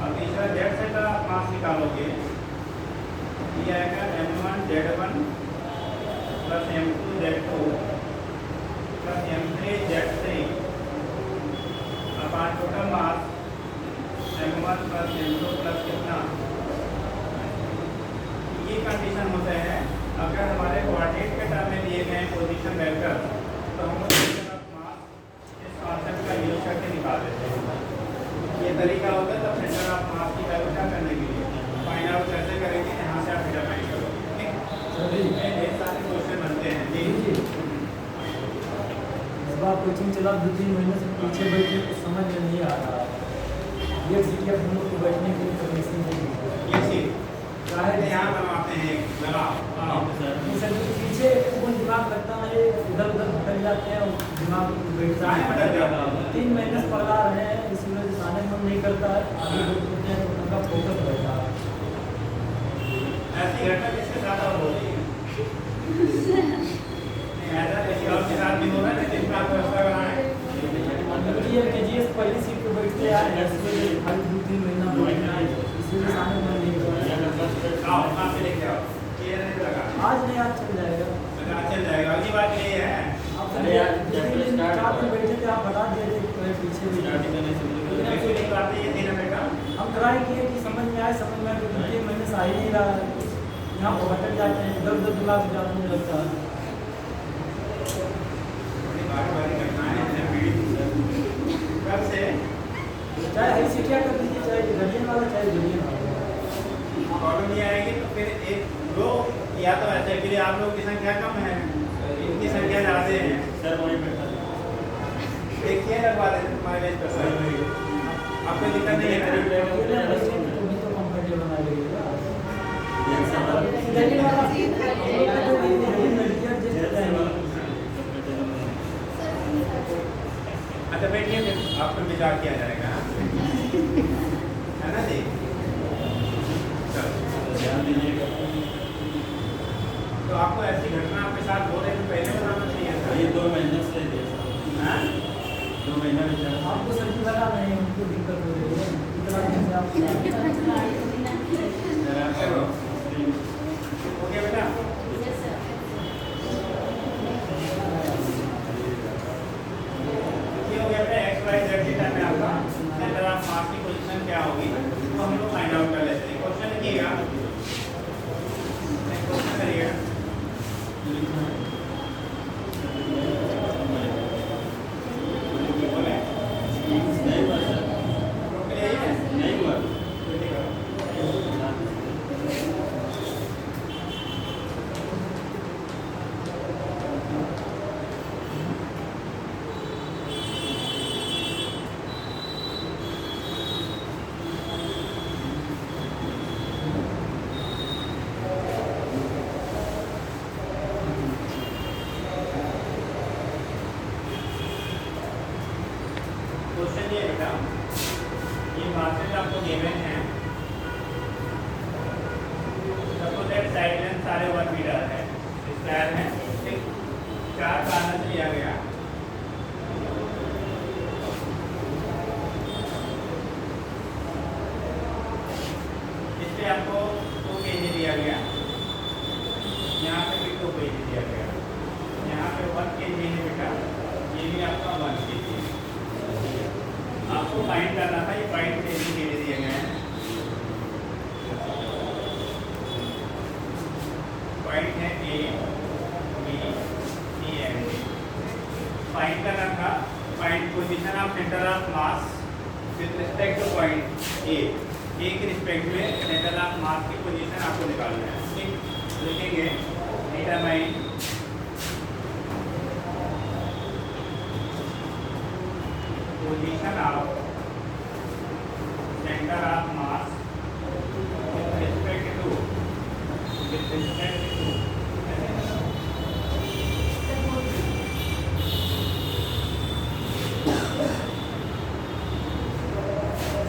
अब तीसरा जेड सेंटर ऑफ मास निकालोगे ये आएगा m1 z1 plus m2 z2 plus m3 z3 upon total mass m1 plus m2 plus कितना। ये condition होता है अगर हमारे कोऑर्डिनेट के टर्म में दिए गए पोजीशन वेक्टर तो हम पोजीशन ऑफ मास इस कॉन्सेप्ट का यूज करके निकाल देते हैं। ये तरीका होता है तब सेंटर ऑफ मास की वैल्यू क्या करने के लिए फाइंड आउट कैसे करेंगे, यहाँ से आप डिटरमाइन करोगे। ठीक, ढेर सारे क्वेश्चन बनते हैं। जी
जब आप कोचिंग चला 2-3 महीने से पीछे बैठे तो समझ में नहीं आ रहा। ये सीट हम लोग को बैठने के लिए परमिशन नहीं है।
ये सीट चाहे यहाँ बनवाते हैं लगाओ
सर पीछे कौन दिमाग लगता है, इधर उधर भटक जाते हैं और दिमाग बैठता है। 3 महीने से पढ़ा रहे हैं, इसी वजह से आने मन नहीं करता है, आगे बढ़ते हैं तो उनका फोकस रहता है।
ऐसी घटना किसके साथ और हो रही है? ऐसा किसी और के साथ भी हो रहा है लेकिन इसका व्यवस्था कहाँ है?
ये केजीएस पहली सीट पे बैठते हैं, इस वजह से खाली 2-3 महीना बैठना है, इसी वजह से आने मन नहीं करता।
आओ वहाँ पे लेके आओ, ये नहीं लगा
आज नहीं, आज चल जाएगा।
चल जाएगा। अगली बात ये है
अरे यार जितने दिन 4 पे बैठे थे आप बता दिए थे पीछे भी
ये बात ये थी ना बेटा,
हम ट्राई किए कि समझ में आए, समझ में आए, 2-3 महीने से आ ही नहीं रहा है। यहाँ पर भटक जाते हैं, इधर उधर दिमाग जाने लगता है।
बारी घटनाएं हैं पीढ़ी कब से
चाहे हरी सीटिया कर दीजिए, चाहे गलियन वाला चाहे गलियन वाला
प्रॉब्लम नहीं आएगी। तो फिर एक दो या तो ऐसे कि आप लोगों की संख्या कम है, इनकी संख्या ज़्यादा है सर, वही बैठा देखिए लगवा देते तुम्हारे लिए स्पेशल, आपको दिक्कत नहीं है।
तुम्हें तो कंफर्टेबल आ जाएगा। गलियन वाला
अच्छा बैठिए, फिर आप पर विचार किया जाएगा, है ना जी। ध्यान दीजिएगा। तो आपको ऐसी घटना आपके साथ हो रही है पहले बताना चाहिए था। ये 2 महीने से 2 महीना में
आपको सब्जी लगा नहीं, उनको दिक्कत हो रही है, इतना दिन से आप
चलो हो गया बेटा। ये हो गया बेटा एक्स वाई जेड थीटा में आपका सेंटर ऑफ मास की पोजीशन क्या होगी तो हम लोग फाइंड आउट कर लेते हैं। क्वेश्चन लिखिएगा, क्वेश्चन करिएगा। क्वेश्चन ये बेटा, ये मासेस आपको गिवन है, सपोज दैट साइड लेंथ सारे 1 मीटर है, स्क्वायर है, ठीक, 4 कॉर्नर लिया गया, इसलिए आपको 2 kg दिया गया, यहाँ पे भी 2 kg दिया गया, यहाँ पे 1 kg है बेटा, ये भी आपका 1 kg है। आपको फाइंड करना था, ये पॉइंट के लिए दिए गए हैं, पॉइंट है A B C and D. Find करना था point position of centre of mass with respect to point A. A के रिस्पेक्ट में सेंटर ऑफ मास की पोजीशन आपको निकालना है। ठीक, लिखेंगे determine position of centre of mass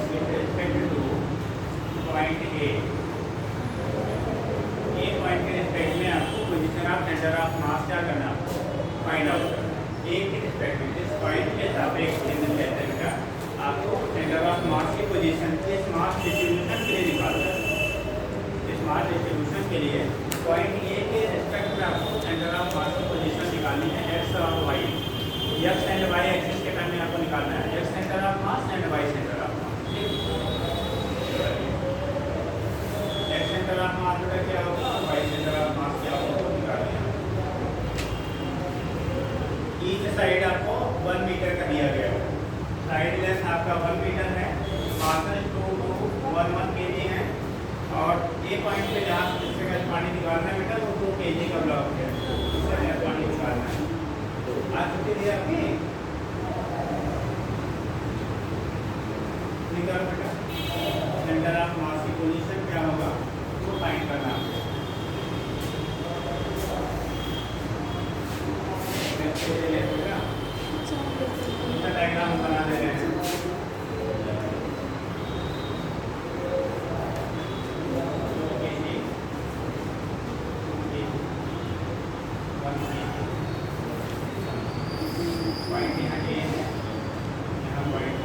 with respect to point A point के रिस्पेक्ट में आपको पोजीशन ऑफ सेंटर ऑफ मास क्या करना है, फाइंड आउट करना है। ए के रिस्पेक्ट में इस पॉइंट के सापेक्ष का आपको सेंटर ऑफ मास की पोजीशन इस मास डिस्ट्रीब्यूशन के लिए निकालना है। इस मास डिस्ट्रीब्यूशन के लिए पॉइंट ए के रिस्पेक्ट में आपको सेंटर ऑफ मास की पोजीशन निकालनी है, एक्स और वाई। एक्स एंड वाई एक्सिस के टाइम में आपको निकालना है x centre of mass and y centre of mass. X centre of mass का क्या होगा और वाई सेंटर ऑफ मास क्या होगा वो निकालना है। ईच साइड आपको 1 मीटर का दिया गया है। साइड लेंथ आपका 1 मीटर है, मार्जिन 211 kg है और ए पॉइंट पे जहाँ से पानी निकालना है बेटा वो 2 kg का ब्लॉक है, उससे पानी निकालना है। आज छुट्टी दी आपकी निकाल बेटा सेंटर ऑफ मास की पोजीशन क्या होगा वो फाइंड करना है। डायग्राम बना दे रहे हैं। पॉइंट यहाँ ये है, यहाँ पॉइंट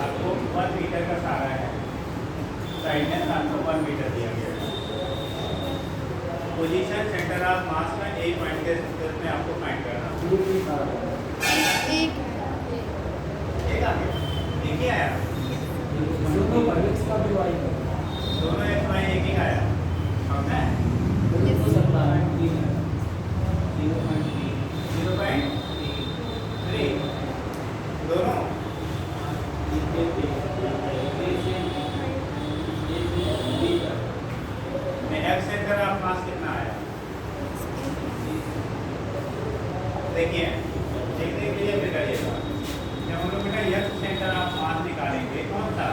आपको 1 मीटर का सारा है, साइड में आपको 1 मीटर दिया गया है। पोजीशन सेंटर ऑफ मास में ए पॉइंट के रिस्पेक्ट में आपको फाइंड करना है। एक आ गया, एक ही आया, दोनों एक्स वाई एक ही आया। अब है 0.3 दोनों में एक्स सेंटर ऑफ मास कितना आया देखिए, देखने के लिए बताइएगा। जब हम लोग बेटा एक्स सेंटर ऑफ मास निकालेंगे कौन सा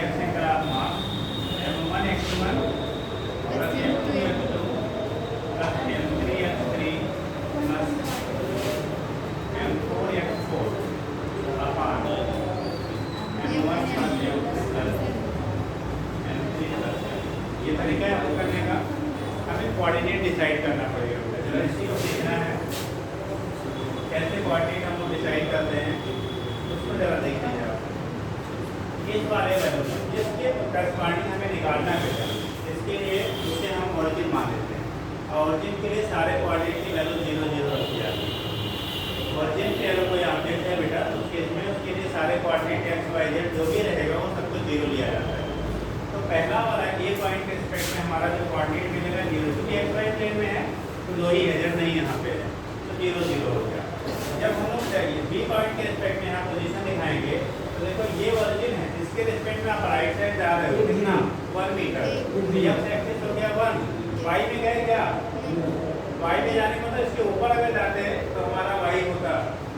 x centre of mass m1 x1 plus m2 x2 plus m3 x3 plus m4 x4 upon m1 plus m2 plus m3 plus ये तरीका है आपको करने का। हमें कोऑर्डिनेट डिसाइड करना पड़ेगा। जरा इसी को देखना है कैसे कोऑर्डिनेट हम लोग डिसाइड करते हैं, उसको जरा देख लीजिए आप। इस वाले वैल्यू जिसके करस्पॉन्डिंग हमें निकालना है बेटा, इसके लिए उसे हम ऑरिजिन मान लेते हैं। ऑरिजिन के लिए सारे कोऑर्डिनेट की वैल्यू 0 0 रखी जाती है। ऑरिजिन के अगर कोई ऑब्जेक्ट है बेटा तो उसके लिए सारे कोऑर्डिनेट एक्स वाई जेड जो भी रहेगा वो सब कुछ 0 लिया जाता है। तो पहला वाला ए पॉइंट के रिस्पेक्ट में हमारा जो कोऑर्डिनेट मिलेगा 0, क्योंकि एक्स वाई प्लेन में है तो दो ही है, जेड नहीं यहाँ पे है, तो 0 0 हो गया। जब हम लोग बी पॉइंट के रिस्पेक्ट में यहाँ पोजीशन दिखाएंगे तो देखो ये ऑरिजिन है, इसके रिस्पेक्ट में आप राइट साइड जा रहे हो कितना 1 मीटर, एक्स एक्सिस हो गया 1, वाई में गए क्या, वाई में जाने का मतलब इसके ऊपर अगर जाते हैं तो हमारा वाई होता,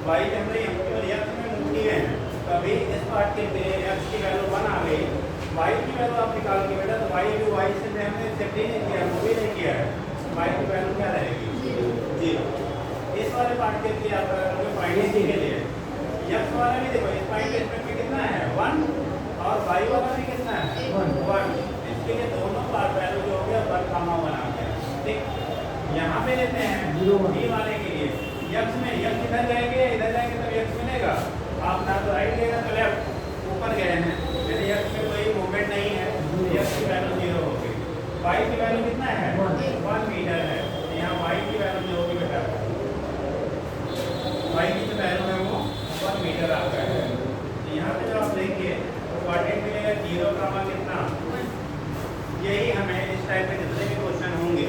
वाई में हमने एक्स में मूव किए हैं तो अभी इस पार्ट के लिए एक्स की वैल्यू 1 आ गई, वाई की वैल्यू आप निकाल के बेटा तो वाई भी वाई से हमने सेट ही नहीं किया, मूव ही नहीं किया है, वाई की वैल्यू क्या रहेगी 0। इस वाले पार्ट के लिए आप फाइंडिंग के लिए एक्स वाला भी देखो इस पॉइंट के रिस्पेक्ट में कितना है 1 और वाई वाला भी कितना है 1। इसके लिए दोनों पार्ट वैल्यू जो हो गया 1, 1 आ गया। ठीक, यहाँ पे लेते हैं बी वाले के लिए एक्स में एक्स इधर जाएंगे तब एक्स मिलेगा, आप ना तो राइट लेगा तो लेफ्ट, ऊपर गए हैं यदि एक्स में कोई मूवमेंट नहीं है एक्स की वैल्यू 0 होगी। वाई की वैल्यू कितना है 1 मीटर है, यहाँ वाई की वैल्यू जो होगी बेटा वाई की जो वैल्यू है वो 1 मीटर आता है। तो यहाँ पे जब आप देखेंगे तो कोऑर्डिनेट मिलेगा 0 का कितना, यही हमें इस टाइप के जितने भी क्वेश्चन होंगे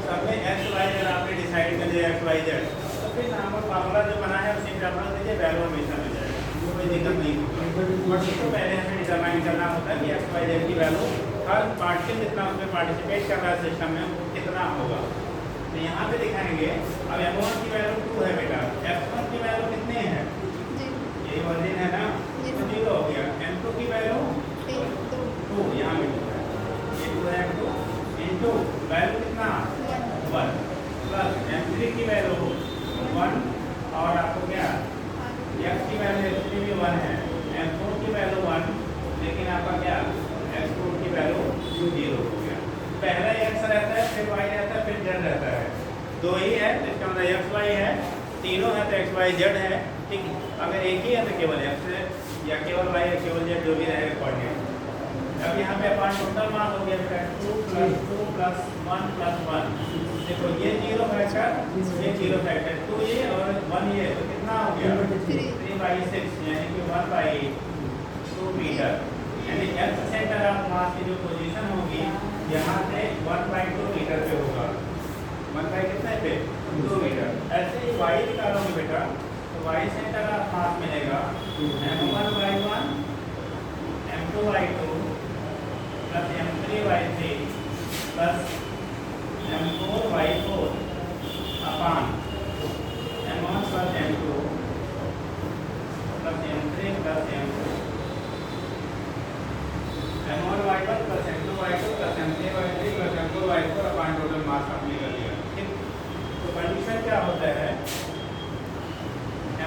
सब में एक्स वाई जेड आपने डिसाइड कर दिया एक्स वाई जेड, तो फिर हम फार्मूला जो बना है उसी में अपना दीजिए, वैल्यू हमेशा मिल जाएगा, कोई दिक्कत नहीं होगी। बट इसको पहले हमें डिटरमाइन करना होता है कि एक्स वाई जेड की वैल्यू हर पार्टिकल जितना उसमें पार्टिसिपेट कर रहा है सिस्टम में वो कितना होगा। तो यहाँ पे दिखाएंगे, अब m1 की वैल्यू 2 है बेटा, x1 की वैल्यू कितने हैं,
जी
ये वर्जिन है ना, तो 0 हो गया। m2 की वैल्यू 2, यहाँ पे 2 है, ये 2 है m2 इनटू वैल्यू कितना 1 प्लस m3 की वैल्यू 1 और आपको क्या x की वैल्यू x3 भी 1 है, m4 की वैल्यू 1, लेकिन आपका क्या x4 की वैल्यू 0 हो गया। पहला x रहता है, फिर y रहता है, फिर z रहता है, दो ही है तो इसका मतलब x y है, तीनों है तो x y z है, ठीक। अगर एक ही है तो केवल x है या केवल y या केवल z, जो भी रहेगा कोऑर्डिनेट। अब यहाँ पे अपन टोटल मान हो गया बेटा 2 + 1 + 1, देखो ये 0 फैक्टर, ये 0 फैक्टर, 2 ये और 1 ये, तो कितना हो गया 3/6, यानी कि 1/2 मीटर। यानी एक्स सेंटर ऑफ मास की जो पोजीशन होगी यहाँ से 1/2 मीटर पे होगा, 1 कितने पे 2 मीटर। ऐसे ही y निकालोगे बेटा तो y सेंटर ऑफ मास मिलेगा m1/1 m2/2 plus m3/3 plus m4/4 अपान m1 plus m2 plus m3 plus m4 m1/1 plus m2/2 plus m3/3 plus m4/4 अपान टोटल मास आपने कर लिया, ठीक। तो कंडीशन क्या होता है,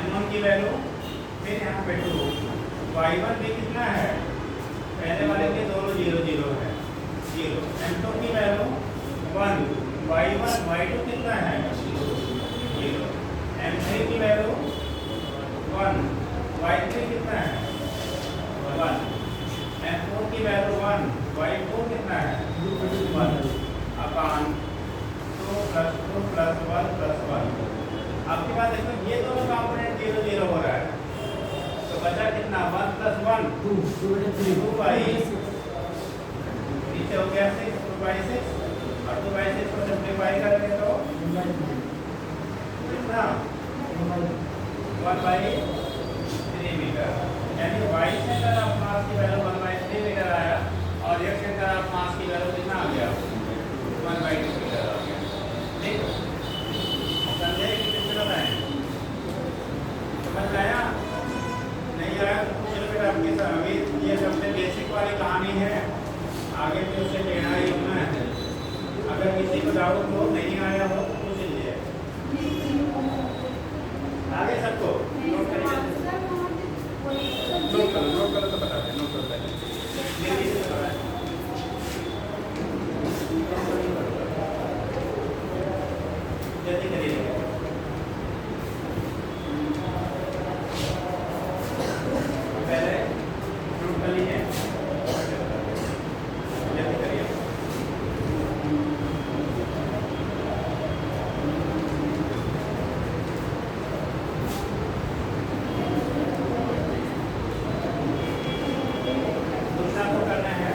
m1 की वैल्यू, फिर यहाँ पे 2, y1 भी कितना है, पहले वाले के दोनों 0 0 है, 0, m2 की वैल्यू 1, y1 y2 कितना है 0, m3 की वैल्यू 1, y3 कितना है 1, m4 की वैल्यू 1, y4 कितना है 1 अपान 2 + 2 + 1 + 1। आपके पास देखो ये दोनों कंपोनेंट 0 0 हो रहा है, तो बचा कितना 1 + 1 2/6, नीचे हो गया 6 2/6 और 2/6 को सिंप्लीफाई करेंगे तो कितना 1/3 मीटर। यानी y सेंटर ऑफ मास की वैल्यू 1/3 मीटर आया और x सेंटर ऑफ मास की वैल्यू कितना आ गया 1/2 मीटर आ गया, ठीक। समझे कि कितना बताएं, समझ आया नहीं आया तो पूछ लो बेटा आपके साथ। अभी ये सबसे बेसिक वाली कहानी है, आगे भी उससे टेढ़ा ही होना है। अगर किसी को डाउट हो नहीं आया हो तो पूछ लीजिए, आगे सबको नोट करिए, नोट करो तो बता दें, नोट करो पहले जल्दी से बताएं। जल्दी करिए, पहले नोट कर लीजिए, जल्दी करिए। दूसरा को करना है,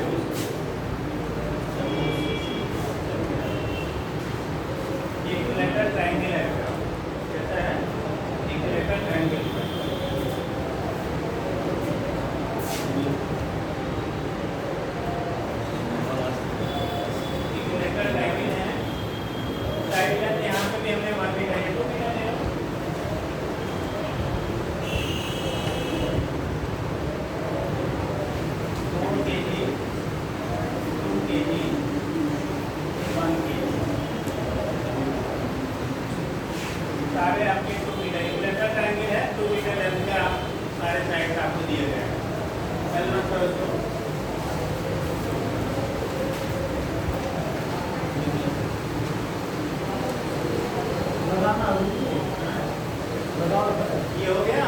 इक्विलेटरल ट्रायंगल है, कैसा है इक्विलेटरल ट्रायंगल। इक्विलेटरल ट्रायंगल है, साइड लेंथ यहाँ पे भी हमने 1 मीटर है, 2 मीटर है, 4 kg 2 kg 1 kg, सारे आपके 2 मीटर इक्विलेटरल ट्रायंगल है, 2 मीटर लेंथ के आप सारे साइड आपको दिए गए हैं। चल नोट करो इसको, ये हो गया।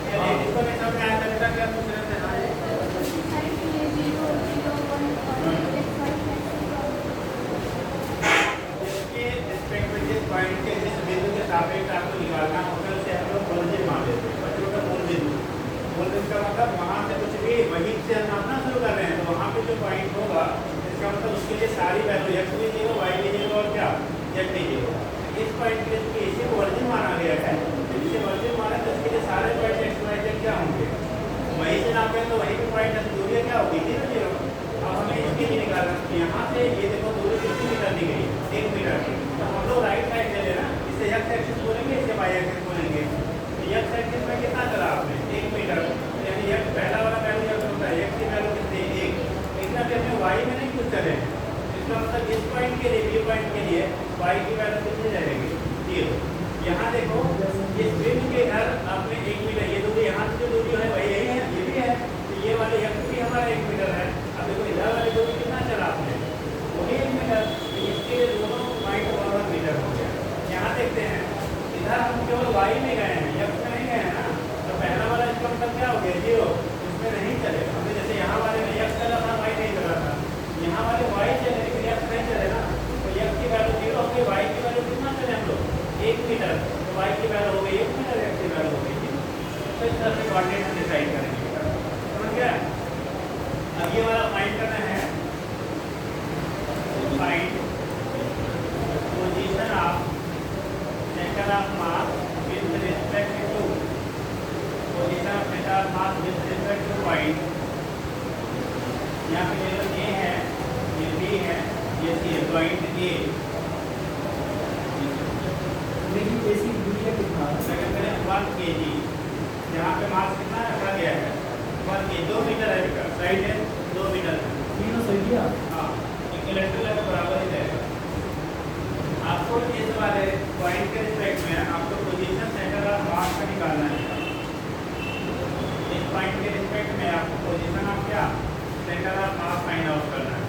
ये लेडीज को नहीं समझ आया था बेटा, क्या पूछ रहे थे? हाँ इसके रिस्पेक्ट में जिस पॉइंट के जिस बिंदु के सापेक्ष आपको निकालना होता है उसे हम लोग मूलबिंदु मान लेते हैं, बच्चों का मूलबिंदु। मूलबिंदु का मतलब वहाँ से कुछ भी वहीं से हम नापना शुरू कर रहे हैं तो वहाँ पे जो पॉइंट होगा इसका मतलब उसके लिए सारी वैल्यू x भी 0 y भी 0 और क्या z भी 0। इस पॉइंट के लिए इसको ओरिजिन माना गया है एक्सिस बोलेंगे, इसे वाई एक्सिस बोलेंगे। तो एक्स एक्सिस में कितना चला आपने 1 मीटर, यानी एक्स पहला वाला वैल्यू एक्स होता है, एक्स की वैल्यू कितनी 1, लेकिन अभी अपने वाई में नहीं कुछ चले, इसका मतलब इस पॉइंट के लिए बी पॉइंट के लिए वाई की वैल्यू कितनी जाएगी 0। यहाँ देखो इस बिंदु के इधर आपने 1 मीटर, ये दूरी यहाँ से जो दूरी है वही यही है, ये भी है, तो ये वाले एक्स भी हमारा 1 मीटर है। अब देखो इधर वाली दूरी कितना चला आपने वही 1 मीटर, तो इसके लिए दोनों पॉइंट 1 मीटर हो गया। यहाँ देखते हैं इधर हम केवल वाई में गए हैं, एक्स में नहीं गए हैं ना, तो पहला वाला इसका मतलब क्या हो गया 0, इसमें नहीं चले। हमने जैसे यहाँ वाले में एक्स चला था, वाई नहीं चला था, यहाँ वाले वाई चले लेकिन एक्स नहीं चले ना, तो एक्स की वैल्यू 0 हो गई, वाई की वैल्यू कितना चले हम लोग 1 मीटर, तो वाई की वैल्यू हो गई 1 मीटर, एक्स की वैल्यू हो गई 0। तो इस तरह से कोऑर्डिनेट हम डिसाइड करेंगे, समझ गया। अब ये वाला फाइंड करना है, find position of centre of mass with respect to position of centre of mass with respect to point. यहाँ पे ये लोग ए है, ये बी है, ये सी है, पॉइंट ए।
देखिए ऐसी दूरी कितना है?
सेकंड करें 1 kg, यहाँ पे मास कितना रखा गया है 1 kg, 2 मीटर है बेटा, साइड है 2 मीटर है।
तीनों सही है।
हाँ, इक्विलेटरल है, बराबर ही रहेगा। आपको इस वाले पॉइंट के रिस्पेक्ट में आपको पोजीशन सेंटर ऑफ मास का निकालना है। इस पॉइंट के रिस्पेक्ट में आपको पोजीशन ऑफ क्या centre of mass find out करना है।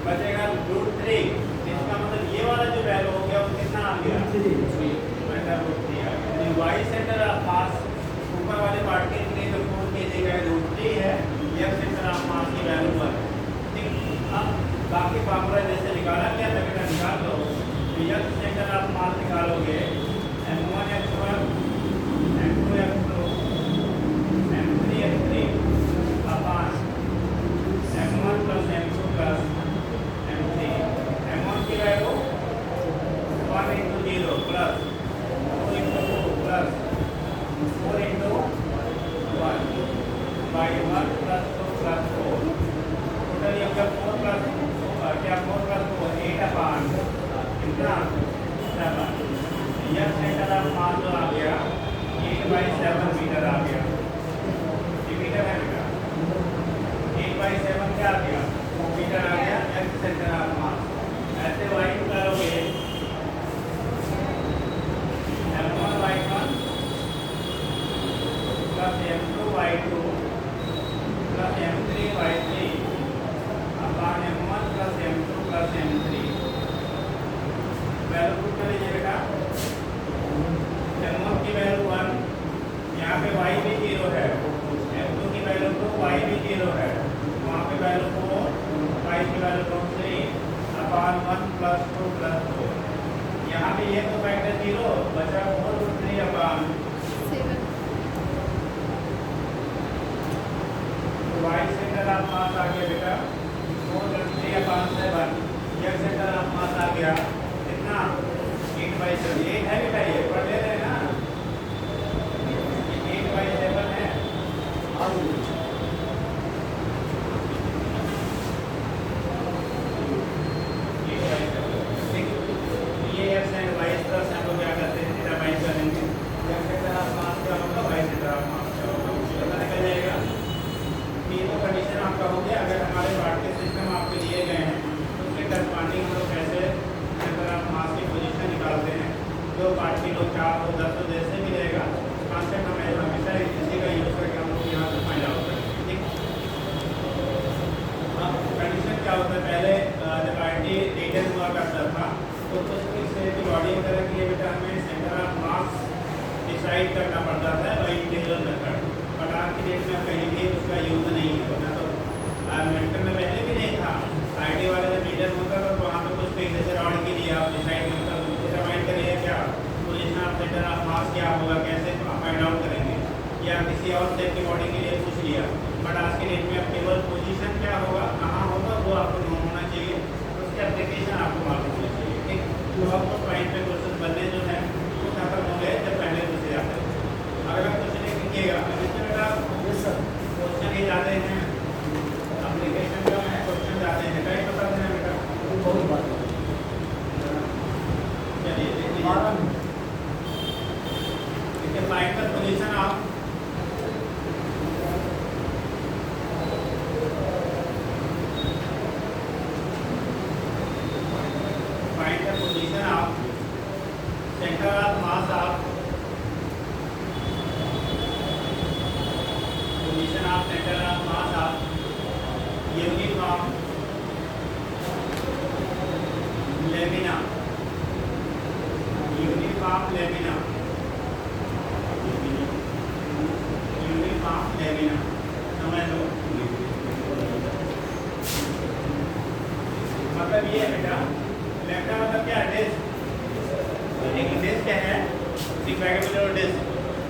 बचेगा √3। इसका मतलब ये वाला जो वैल्यू हो गया वो कितना आ गया, √3 आ गया। वाई सेंटर ऑफ मास ऊपर वाले पार्टिकल के लिए जो फोर्स की गई √3 है, यह सेंटर ऑफ मास की वैल्यू 1 है। ठीक, अब बाकी फार्मूला जैसे निकाला गया था बेटा निकाल लो। तो यह सेंटर ऑफ मास निकालोगे m1 x1 m2 x2 m3 x3 अपान m1 plus m2 plus m3। m1 की value 1 into 0 plus 2 into 2 plus 4 into 1 by 1 plus 2 plus 4। Total ये क्या 4 plus 4 8 अपान कितना 7। यह सेंटर ऑफ मास जो आ गया 8/7 मीटर आ गया। ये मीटर है बेटा, 8/7 क्या आ गया, मीटर आ गया एक्स सेंटर ऑफ मास। ऐसे वाई निकालोगे m1y1 plus m2y2 plus m3y3 अपान m1 plus m2 plus m3। Value put कर लीजिए बेटा। m1 की वैल्यू 1, यहाँ पे y भी 0 है, m2 की वैल्यू 2, y भी 0 है, वहाँ पे वैल्यू 4, y की वैल्यू 3 अपान 1 प्लस 2 प्लस 4। यहाँ पे ये तो फैक्टर 0 बचा 4√3 अपान
7।
y सेंटर ऑफ मास आ गया बेटा 4√3 अपान 7। यह सेंटर ऑफ मास आ गया कितना 8/7। 8 है बेटा, ये पढ़ ले रहे हैं ना, ये 8/7 है। ये एक्स एंड वाई प्लस हम लोग क्या करते हैं थीटा बाई करेंगे। एक्स सेंटर ऑफ मास क्या होगा, वाई सेंटर ऑफ मास क्या होगा, पता निकल जाएगा। तीनों कंडीशन आपका हो गया। अगर हमारे पार्टिकल सिस्टम आपके दिए गए हैं तो उसके करस्पॉन्डिंग हम लोग कैसे सेंटर ऑफ मास की पोजीशन निकालते हैं। जो पार्टिकल हो 4 हो 10 हो जैसे भी रहेगा कॉन्सेप्ट हमें हमेशा इसी का यूज करके हम लोग यहाँ से फाइंड आउट करेंगे। ठीक, अब कंडीशन क्या होता है, पहले जब आईटी रिटेल हुआ करता था तो कुछ की बॉडी वगैरह के लिए बेटा हमें सेंटर ऑफ मास डिसाइड करना पड़ता था बाई इंटीग्रल मेथड। बट आज की डेट में कहीं भी उसका यूज नहीं है। मैं तो मेंटर में पहले भी नहीं था, आईटी वाले जब लीडर होता था तो वहाँ पे कुछ भी जैसे रॉड के लिए आप डिसाइड डिटरमाइन करिए क्या पोजीशन ऑफ सेंटर ऑफ मास क्या होगा, कैसे फाइंड आउट करेंगे, या किसी और टाइप की बॉडी के लिए पूछ लिया। बट आज के डेट में अब केवल पोजीशन क्या होगा, कहाँ होगा वो आपको मालूम होना चाहिए, उसकी एप्लीकेशन आपको मालूम होनी चाहिए। ठीक, तो अब तो पॉइंट पे क्वेश्चन बनने जो है वो खत्म हो गए जब पहले पूछे जाते हैं। अगर आप क्वेश्चन एक लिखिएगा बेटा क्वेश्चन ही जाते हैं एप्लीकेशन जो है क्वेश्चन जाते हैं कई पता है बेटा
बहुत बात है।
चलिए देखिए find the position of center of mass of position of center of mass of uniform lamina समझ लो। मतलब ये है बेटा लैम्डा मतलब क्या है, डिस्क। एक डिस्क है रिक्टैंगुलर डिस्क।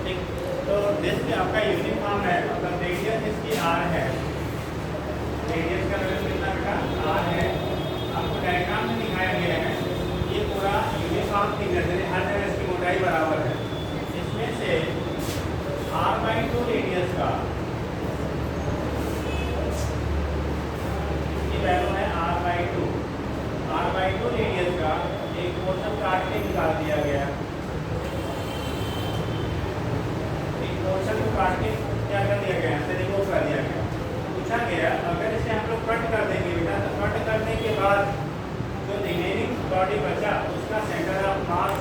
ठीक, तो डिस्क आपका यूनिफॉर्म है, मतलब रेडियस इसकी आर है। रेडियस का वैल्यू कितना बेटा आर है। आपको डायग्राम में दिखाया गया है ये पूरा यूनिफॉर्म फिगर है, हर जगह इसकी मोटाई बराबर है। इसमें से r/2 रेडियस का इसकी वैल्यू है r/2 रेडियस का एक पोर्शन काट के निकाल दिया गया। एक पोर्शन को काट के क्या कर दिया गया, ऐसे रिमूव कर दिया गया। पूछा गया अगर इसे हम लोग कट कर देंगे बेटा तो कट करने के बाद जो रिमेनिंग बॉडी बचा उसका सेंटर ऑफ मास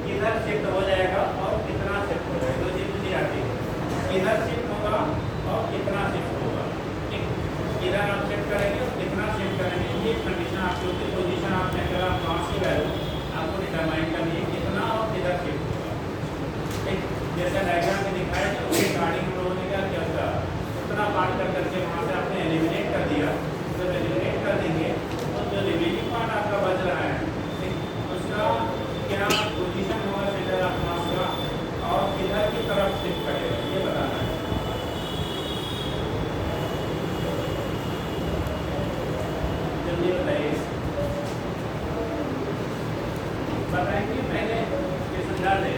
किधर शिफ्ट हो जाएगा पार्ट कर करके वहाँ से आपने एलिमिनेट कर दिया। जब एलिमिनेट कर देंगे तो जो रिमेनिंग पार्ट आपका बच रहा है, ठीक, उसका क्या पोजीशन होगा सेंटर ऑफ मास का और किधर की तरफ शिफ्ट करेगा, ये बताना है। जल्दी बताइए, बताएंगे पहले ये समझा दें,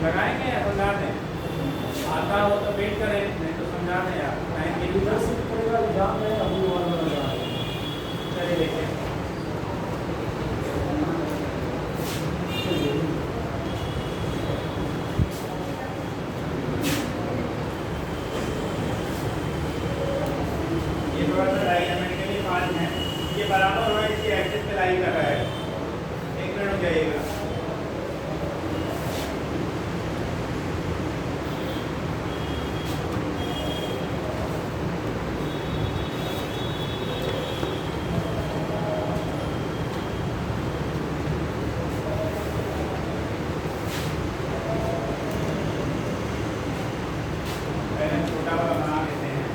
लगाएंगे या समझा दें? आता हो तो वेट करें, नहीं तो समझा दें यार, टाइम के लिए
पड़ेगा एग्जाम में अभी और
चलिए देखिए। ये थोड़ा सा डायग्रामेटिकली फास्ट है, ये बराबर होगा इसकी एक्सिस पे लाई कर रहा है। एक मिनट हो जाएगा। पहले छोटा वाला बना लेते हैं।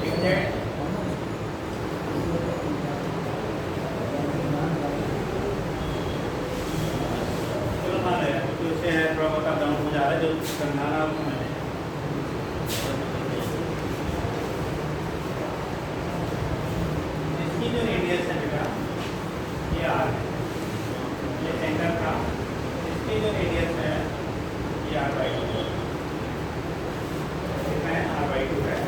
ठीक है, चलो मान ले कुछ है, थोड़ा बहुत डाउन हो जा रहा है, जो समझाना आपको मैंने। इसकी जो रेडियस है बेटा ये आर है, ये सेंटर का, इसकी जो रेडियस है ये आर बाई 2 कितना है, आर बाई 2 है।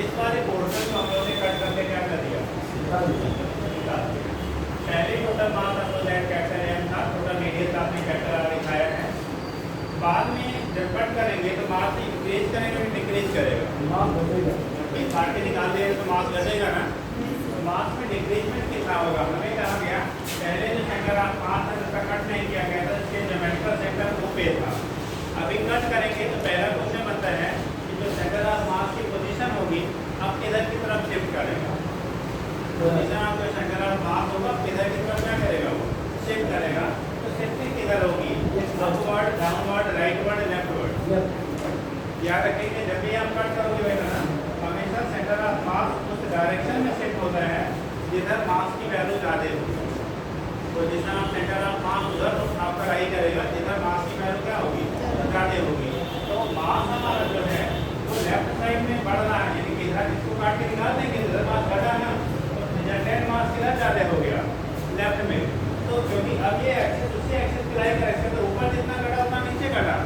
इस वाले पोर्शन को हम लोगों ने कट करके क्या कर दिया, निकाल दिया। पहले टोटल मास हम लोग कैपिटल एम था, टोटल रेडियस आपने कैपिटल आर दिखाया है। बाद में जब कट करेंगे तो मास इंक्रीज करेगा कि डिक्रीज करेगा,
मास घटेगा।
जब काट के निकाल देंगे तो मास घटेगा ना, तो मास में डिक्रीजमेंट कितना होगा, हमें कहा गया पहले जो सेंटर ऑफ मास है उसका कट नहीं किया गया था, इसके ज्योमेट्रिकल सेंटर वो पे था। अभी कट करेंगे तो पहला क्वेश्चन बनता है कि जो सेंटर ऑफ मास की पोजीशन होगी अब किधर की तरफ शिफ्ट करेगा। पोजीशन आपका सेंटर ऑफ मास होगा, किधर की तरफ क्या करेगा, वो शिफ्ट करेगा। तो शिफ्टिंग किधर होगी, अपवर्ड, डाउनवर्ड, राइटवर्ड, लेफ्टवर्ड। याद रखेंगे जब भी आप कट करोगे बेटा ना, हमेशा सेंटर ऑफ मास उस डायरेक्शन में शिफ्ट होता है जिधर मास की वैल्यू ज़्यादा होगी। पोजीशन ऑफ सेंटर ऑफ मास उधर आपका राइट करेगा जिधर मास की वैल्यू क्या होगी, ज़्यादा होगी। तो मास हमारा जो है वो लेफ्ट साइड में बढ़ रहा है, यानी कि इधर इसको काट के निकाल देंगे, इधर मास घटा ना, तो रिजल्टेंट मास किधर ज़्यादा हो गया, लेफ्ट में। तो क्योंकि अब ये एक्सिस उससे एक्सिस की लाइन करेक्शन, तो ऊपर जितना घटा उतना नीचे घटा,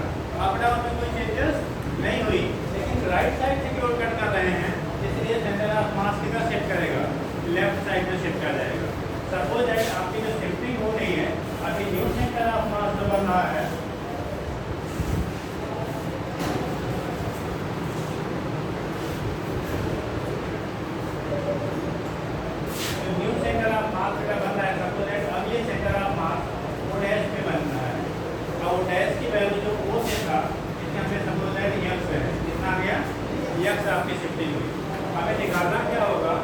अप डाउन में कोई चेंजेस नहीं हुई, लेकिन राइट साइड से केवल कट कर रहे हैं, इसलिए सेंटर ऑफ मास किधर शिफ्ट करेगा, लेफ्ट साइड में शिफ्ट कर जाएगा। सपोज है आपकी जो शिफ्टिंग हो रही है, अभी न्यू सेंटर ऑफ मास जो बन रहा है, न्यू सेंटर ऑफ मास का बन रहा है, सपोज है अब ये centre of mass O dash पे बन रहा है, और ओ डैश की वैल्यू जो ओ से था इसमें हमें सपोज है यक्स है, कितना आ गया, यक्स आपकी शिफ्टिंग हुई। हमें निकालना क्या होगा,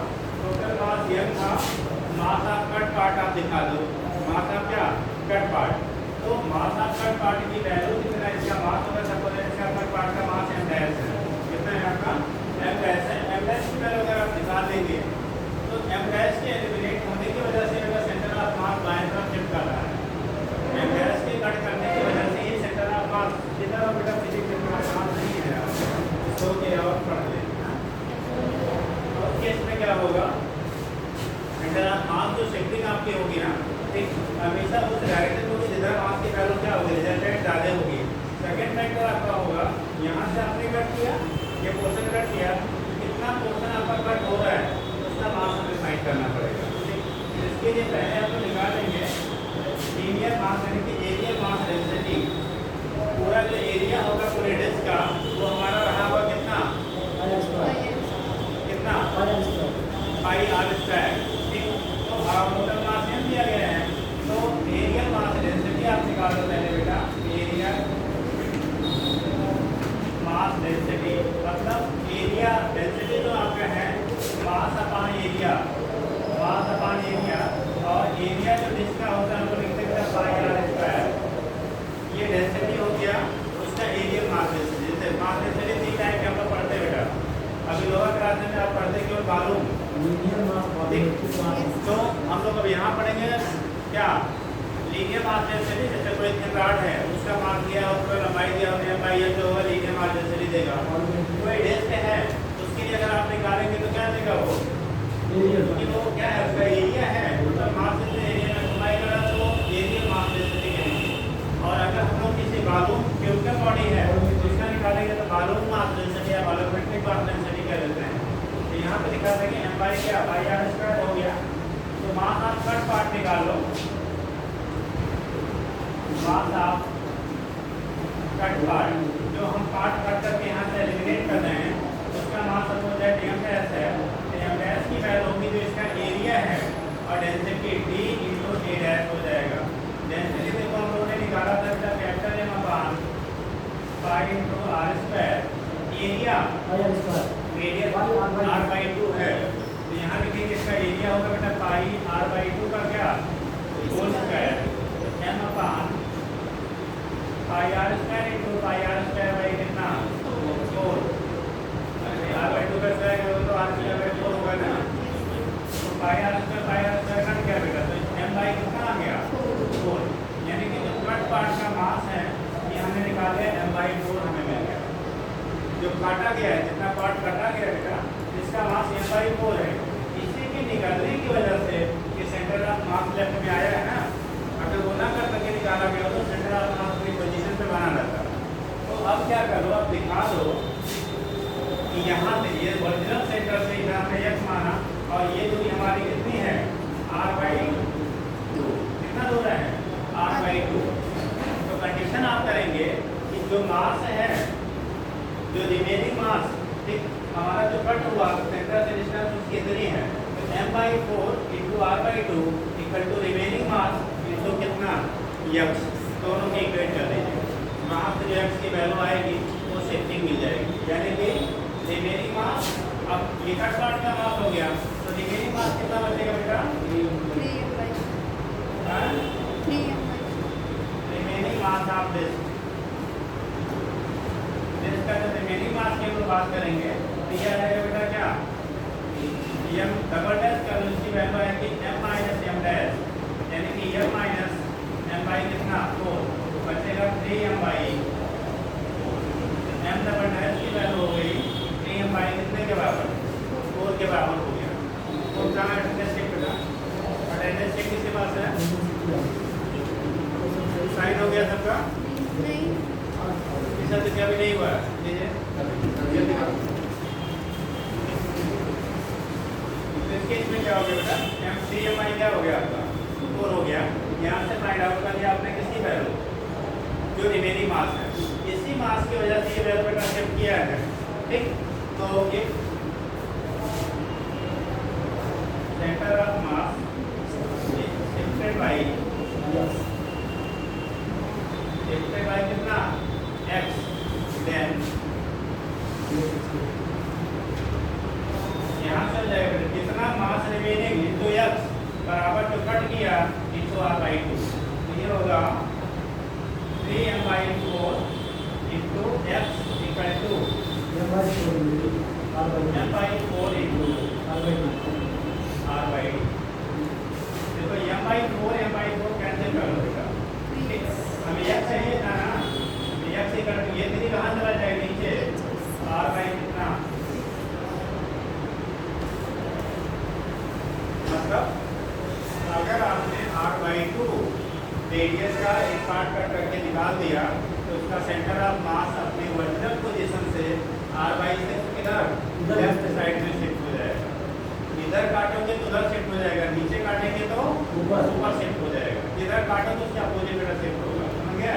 टोटल मास यक्स था, मास ऑफ कट पार्ट आप दिखा दो, मास ऑफ क्या, कट पार्ट। तो मास ऑफ कट पार्ट की वैल्यू कितना है, इसका मास होगा सपोज है इसका कट पार्ट का मास एम डैश है, कितना है आपका, एम डैश है। एम डैश की वैल्यू अगर आप निकाल देंगे तो एम डैश के एलिमिनेट होने की वजह से अगर सेंटर ऑफ मास बाएं तरफ शिफ्ट कर रहा है, एम डैश के कट करने की वजह से ये सेंटर ऑफ मास जितना बेटा फिजिक्स इतना आसान नहीं है, तो के और पढ़ लेना। और केस में क्या होगा, सेंटर ऑफ मास जो शिफ्टिंग आपकी होगी ना, ठीक, हमेशा उस डायरेक्शन होगी जिधर मास की वैल्यू क्या होगी, रिजल्टेंट ज़्यादा होगी। सेकेंड फैक्टर आपका होगा, यहाँ से आपने कट किया, ये पोर्शन कट किया, कितना पोर्शन आपका कट हो रहा है उसका मास हमें फाइंड करना पड़ेगा। ठीक, इसके लिए पहले आप लोग निकालेंगे लीनियर मास यानी कि एरियल मास डेंसिटी, पूरा जो एरिया होगा पूरे डिस्क का वो हमारा रहा होगा कितना, कितना, पाई आर स्क्वायर। ठीक, तो टोटल मास एम दिया गया है, तो एरियल मास डेंसिटी आप निकाल दो पहले बेटा, एरिया
लीनियर मास
ठीक। तो हम लोग अब यहाँ पढ़ेंगे क्या, लीनियर मास डेंसिटी। जैसे कोई थिन रॉड है, उसका मास दिया और उसका लंबाई दिया, MIL जो होगा लीनियर मास डेंसिटी देगा। कोई डिस्क है, उसके लिए अगर आप निकालेंगे तो क्या देगा वो, कि वो क्या है, उसका एरिया है, उसका मास एरिया में कमाई करा तो एरियल मास डेंसिटी कहेंगे। और अगर हम लोग किसी बालून क्यूबिकल बॉडी है तो उसका निकालेंगे तो बालून मास डेंसिटी या बालोमेट्रिक मास डेंसिटी कह देते हैं। तो यहाँ पे दिखा देंगे M बाई क्या, बाई आर स्क्वायर हो गया। तो मास आप कट पार्ट निकाल लो, मास आप कट पार्ट जो हम पार्ट कट करके यहाँ से एलिमिनेट कर रहे हैं, उसका मास सपोज दैट MS है। MS की वैल्यू होगी जो इसका एरिया है और density D into A dash हो जाएगा। डेंसिटी देखो हम लोगों ने निकाला था इसका capital M upon pi into R square. Area R by 2 है, तो यहाँ लिखेंगे इसका एरिया होगा बेटा पाई R बाई 2 का क्या, whole square M upon pi R square into pi R square by कितना 4। R बाई 2 का स्क्वायर करो तो R स्क्वायर बाई 4 होगा ना। तो पाई R स्क्वायर कट गया बेटा, तो M बाई कितना आ गया 4। यानी कि जो कट पार्ट का मास है ये हमने निकाले M बाई 4 हमें मिल गया। जो काटा गया है, जितना पार्ट काटा गया बेटा, इसका मास M बाई 4 है। इसी के निकालने की वजह से ये सेंटर ऑफ मास लेफ्ट में आया है ना। अगर वो ना कर करके निकाला गया तो सेंटर ऑफ मास की पोजीशन पे बना रहता। तो अब क्या करो, अब दिखा दो कि यहाँ पे ये ओरिजिनल सेंटर से यहाँ पे x माना और ये दूरी हमारी कितनी है R बाई 2। कितना दूर है R बाई 2। तो कंडीशन आप करेंगे कि जो मास है, जो रिमेनिंग मास, ठीक, हमारा जो कट हुआ सेंटर से डिस्टेंस उसकी इतनी है, तो M by 4 into R by 2 equal to remaining mass into कितना x, दोनों की इक्वेट कर दीजिए। वहाँ से जो x की वैल्यू आएगी वो शिफ्टिंग मिल जाएगी। यानी कि रिमेनिंग मास, अब ये कट पार्ट का मास हो गया तो रिमेनिंग मास कितना बचेगा बेटा,
3M by
remaining mass of this का जब रिमेनिंग मास की हम लोग बात करेंगे तो यह रहेगा बेटा क्या, M डबल डैश का उसकी वैल्यू आएगी M माइनस M डैश, यानी कि M माइनस M बाई कितना 4, बचेगा 3M by M double dash की वैल्यू हो गई 3M बाई कितने के बराबर, 4 के बराबर हो गया। तो कहाँ अटेंडेंस चेक बेटा, अटेंडेंस चेक किसके पास है, साइन हो गया सबका,
नहीं
इस हद से अभी नहीं हुआ लीजिए जल्दी करो। इसके इसमें क्या हो गया बेटा, M3MI क्या हो गया आपका 4 हो गया। यहाँ से फाइंड आउट कर दिया आपने किसकी वैल्यू, जो रिमेनिंग मास है। इसी मास की वजह से ये वैल्यू बेटा शिफ्ट किया है, ठीक। तो ये centre of mass shifted by कितना x, देन यहाँ से जाएगा कितना मास रिमेनिंग इंटू x बराबर जो कट किया इंटू R बाई 2। तो ये होगा 3M by 4 into x equal to M by 4 into R by 2। देखो M बाई 4 कैंसिल कर लो बेटा, ठीक। हमें x चाहिए था ना, x इक्वल टू ये 3 कहाँ चला जाएगा नीचे, R बाई कितना, मतलब अगर आपने R बाई 2 रेडियस का एक पार्ट कट करके निकाल दिया तो उसका सेंटर ऑफ मास अपनी ओरिजिनल पोजीशन से R बाई 6 किधर लेफ्ट साइड में शिफ्ट हो जाएगा। इधर काटोगे तो उधर शिफ्ट हो जाएगा, नीचे काटेंगे तो ऊपर शिफ्ट हो जाएगा। इधर काटो तो उसके अपोजिट में शिफ्ट होगा, समझ गया।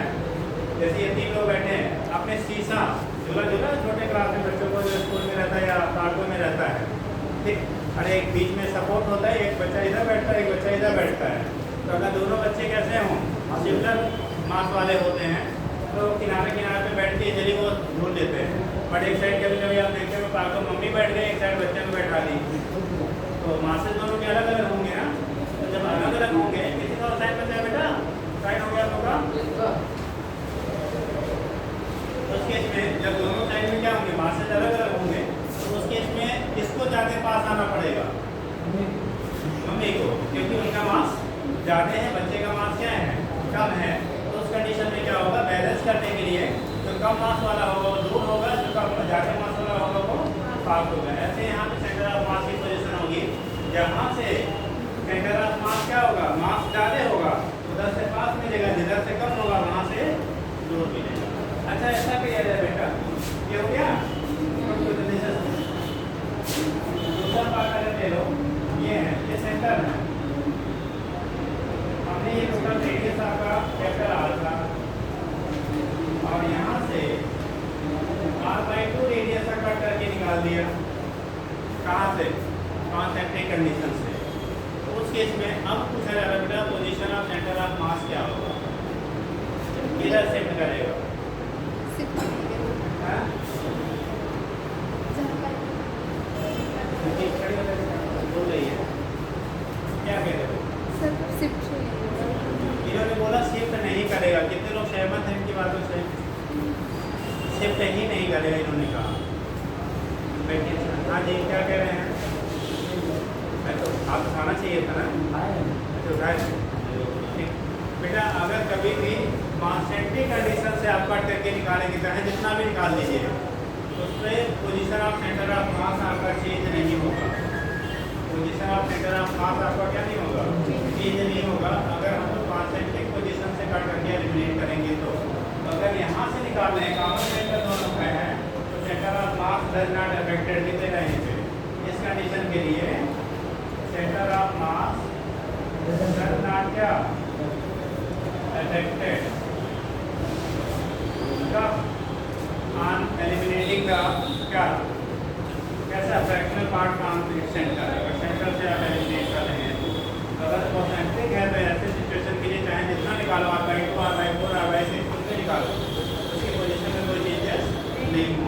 जैसे ये 3 लोग बैठे हैं, आपने शीशा झूला छोटे क्लास में बच्चों को जो स्कूल में रहता है या पार्कों में रहता है, ठीक। अरे एक बीच में सपोर्ट होता है, एक बच्चा इधर बैठता है, एक बच्चा इधर बैठता है। तो अगर दोनों बच्चे कैसे हों, सिमिलर मास वाले होते हैं तो किनारे पे बैठ के जल्दी वो ढूंढ लेते हैं। बट एक साइड कभी आप देखते हैं पार्कों में मम्मी बैठ गए, एक साइड बच्चे को बैठा दी, तो मासेस दोनों के अलग अलग होंगे ना। तो जब अलग अलग होंगे, किसी का साइड बचा बेटा, साइड हो गया होगा। उस केस में जब दोनों साइड में क्या होंगे, मासेस अलग अलग होंगे, तो उस केस में किसको जाके पास आना पड़ेगा, मम्मी को, क्योंकि उनका मास ज़्यादा है, बच्चे का मास क्या है, कम है। तो उस कंडीशन में क्या होगा, बैलेंस करने के लिए जो कम मास वाला होगा वो दूर होगा, जो कम ज़्यादा मास वाला होगा वो पास होगा। ऐसे यहाँ पे सेंटर ऑफ मास की पोजीशन होगी, जहाँ से सेंटर ऑफ मास क्या होगा, मास ज़्यादा होगा उधर से पास मिलेगा, जिधर से कम होगा वहाँ से दूर मिलेगा। अच्छा, ऐसा किया जाए बेटा, ये हो गया। दूसरा पार्ट अगर ले लो, ये है, ये सेंटर है, हमने ये टोटल रेडियस आपका कैपिटल आर था, और यहाँ से r/2 रेडियस का कट करके निकाल दिया। कहाँ से, कॉन्सेंट्रिक कंडीशन से। तो उस केस में अब पूछा जा रहा है बेटा पोजीशन ऑफ सेंटर ऑफ मास क्या होगा, किधर शिफ्ट करेगा। हाँ? ठीक, खड़ी हो जाएगी, बोल रही है, क्या कह रहे हो?
सर शिफ्ट
इन्होंने बोला शिफ्ट नहीं करेगा, कितने लोग सहमत हैं इनकी बातों से? शिफ्ट ही नहीं करेगा इन्होंने कहा। बैठिए। हाँ जी, क्या कह रहे हैं? तो आप खाना चाहिए था ना, तो उठाए। ठीक बेटा, अगर कभी भी कॉन्सेंट्रिक कंडीशन से आप कट करके निकालेंगे, चाहे जितना भी निकाल लीजिए, उसमें पोजीशन ऑफ सेंटर ऑफ मास आपका चेंज नहीं होगा। पोजीशन ऑफ सेंटर ऑफ मास आपका क्या नहीं होगा, चेंज नहीं होगा। अगर हम लोग कॉन्सेंट्रिक पोजीशन से कट करके एलिमिनेट करेंगे तो अगर यहाँ से निकाल रहे हैं, कॉमन सेंटर दोनों का है, तो centre of mass does not affected कितने रहेंगे पे। इस कंडीशन के लिए centre of mass does not क्या अफेक्टेड ऑन एलिमिनेटिंग द क्या, कैसा फ्रैक्शनल पार्ट सेंटर। अगर सेंटर से आप एलिमिनेट कर रहे हैं, अगर कॉन्सेंट्रिक है तो ऐसे सिचुएशन के लिए चाहे जितना निकालो, r/2 r/4 r/6 उसमें निकालो, उसकी पोजीशन में कोई चेंजेस नहीं।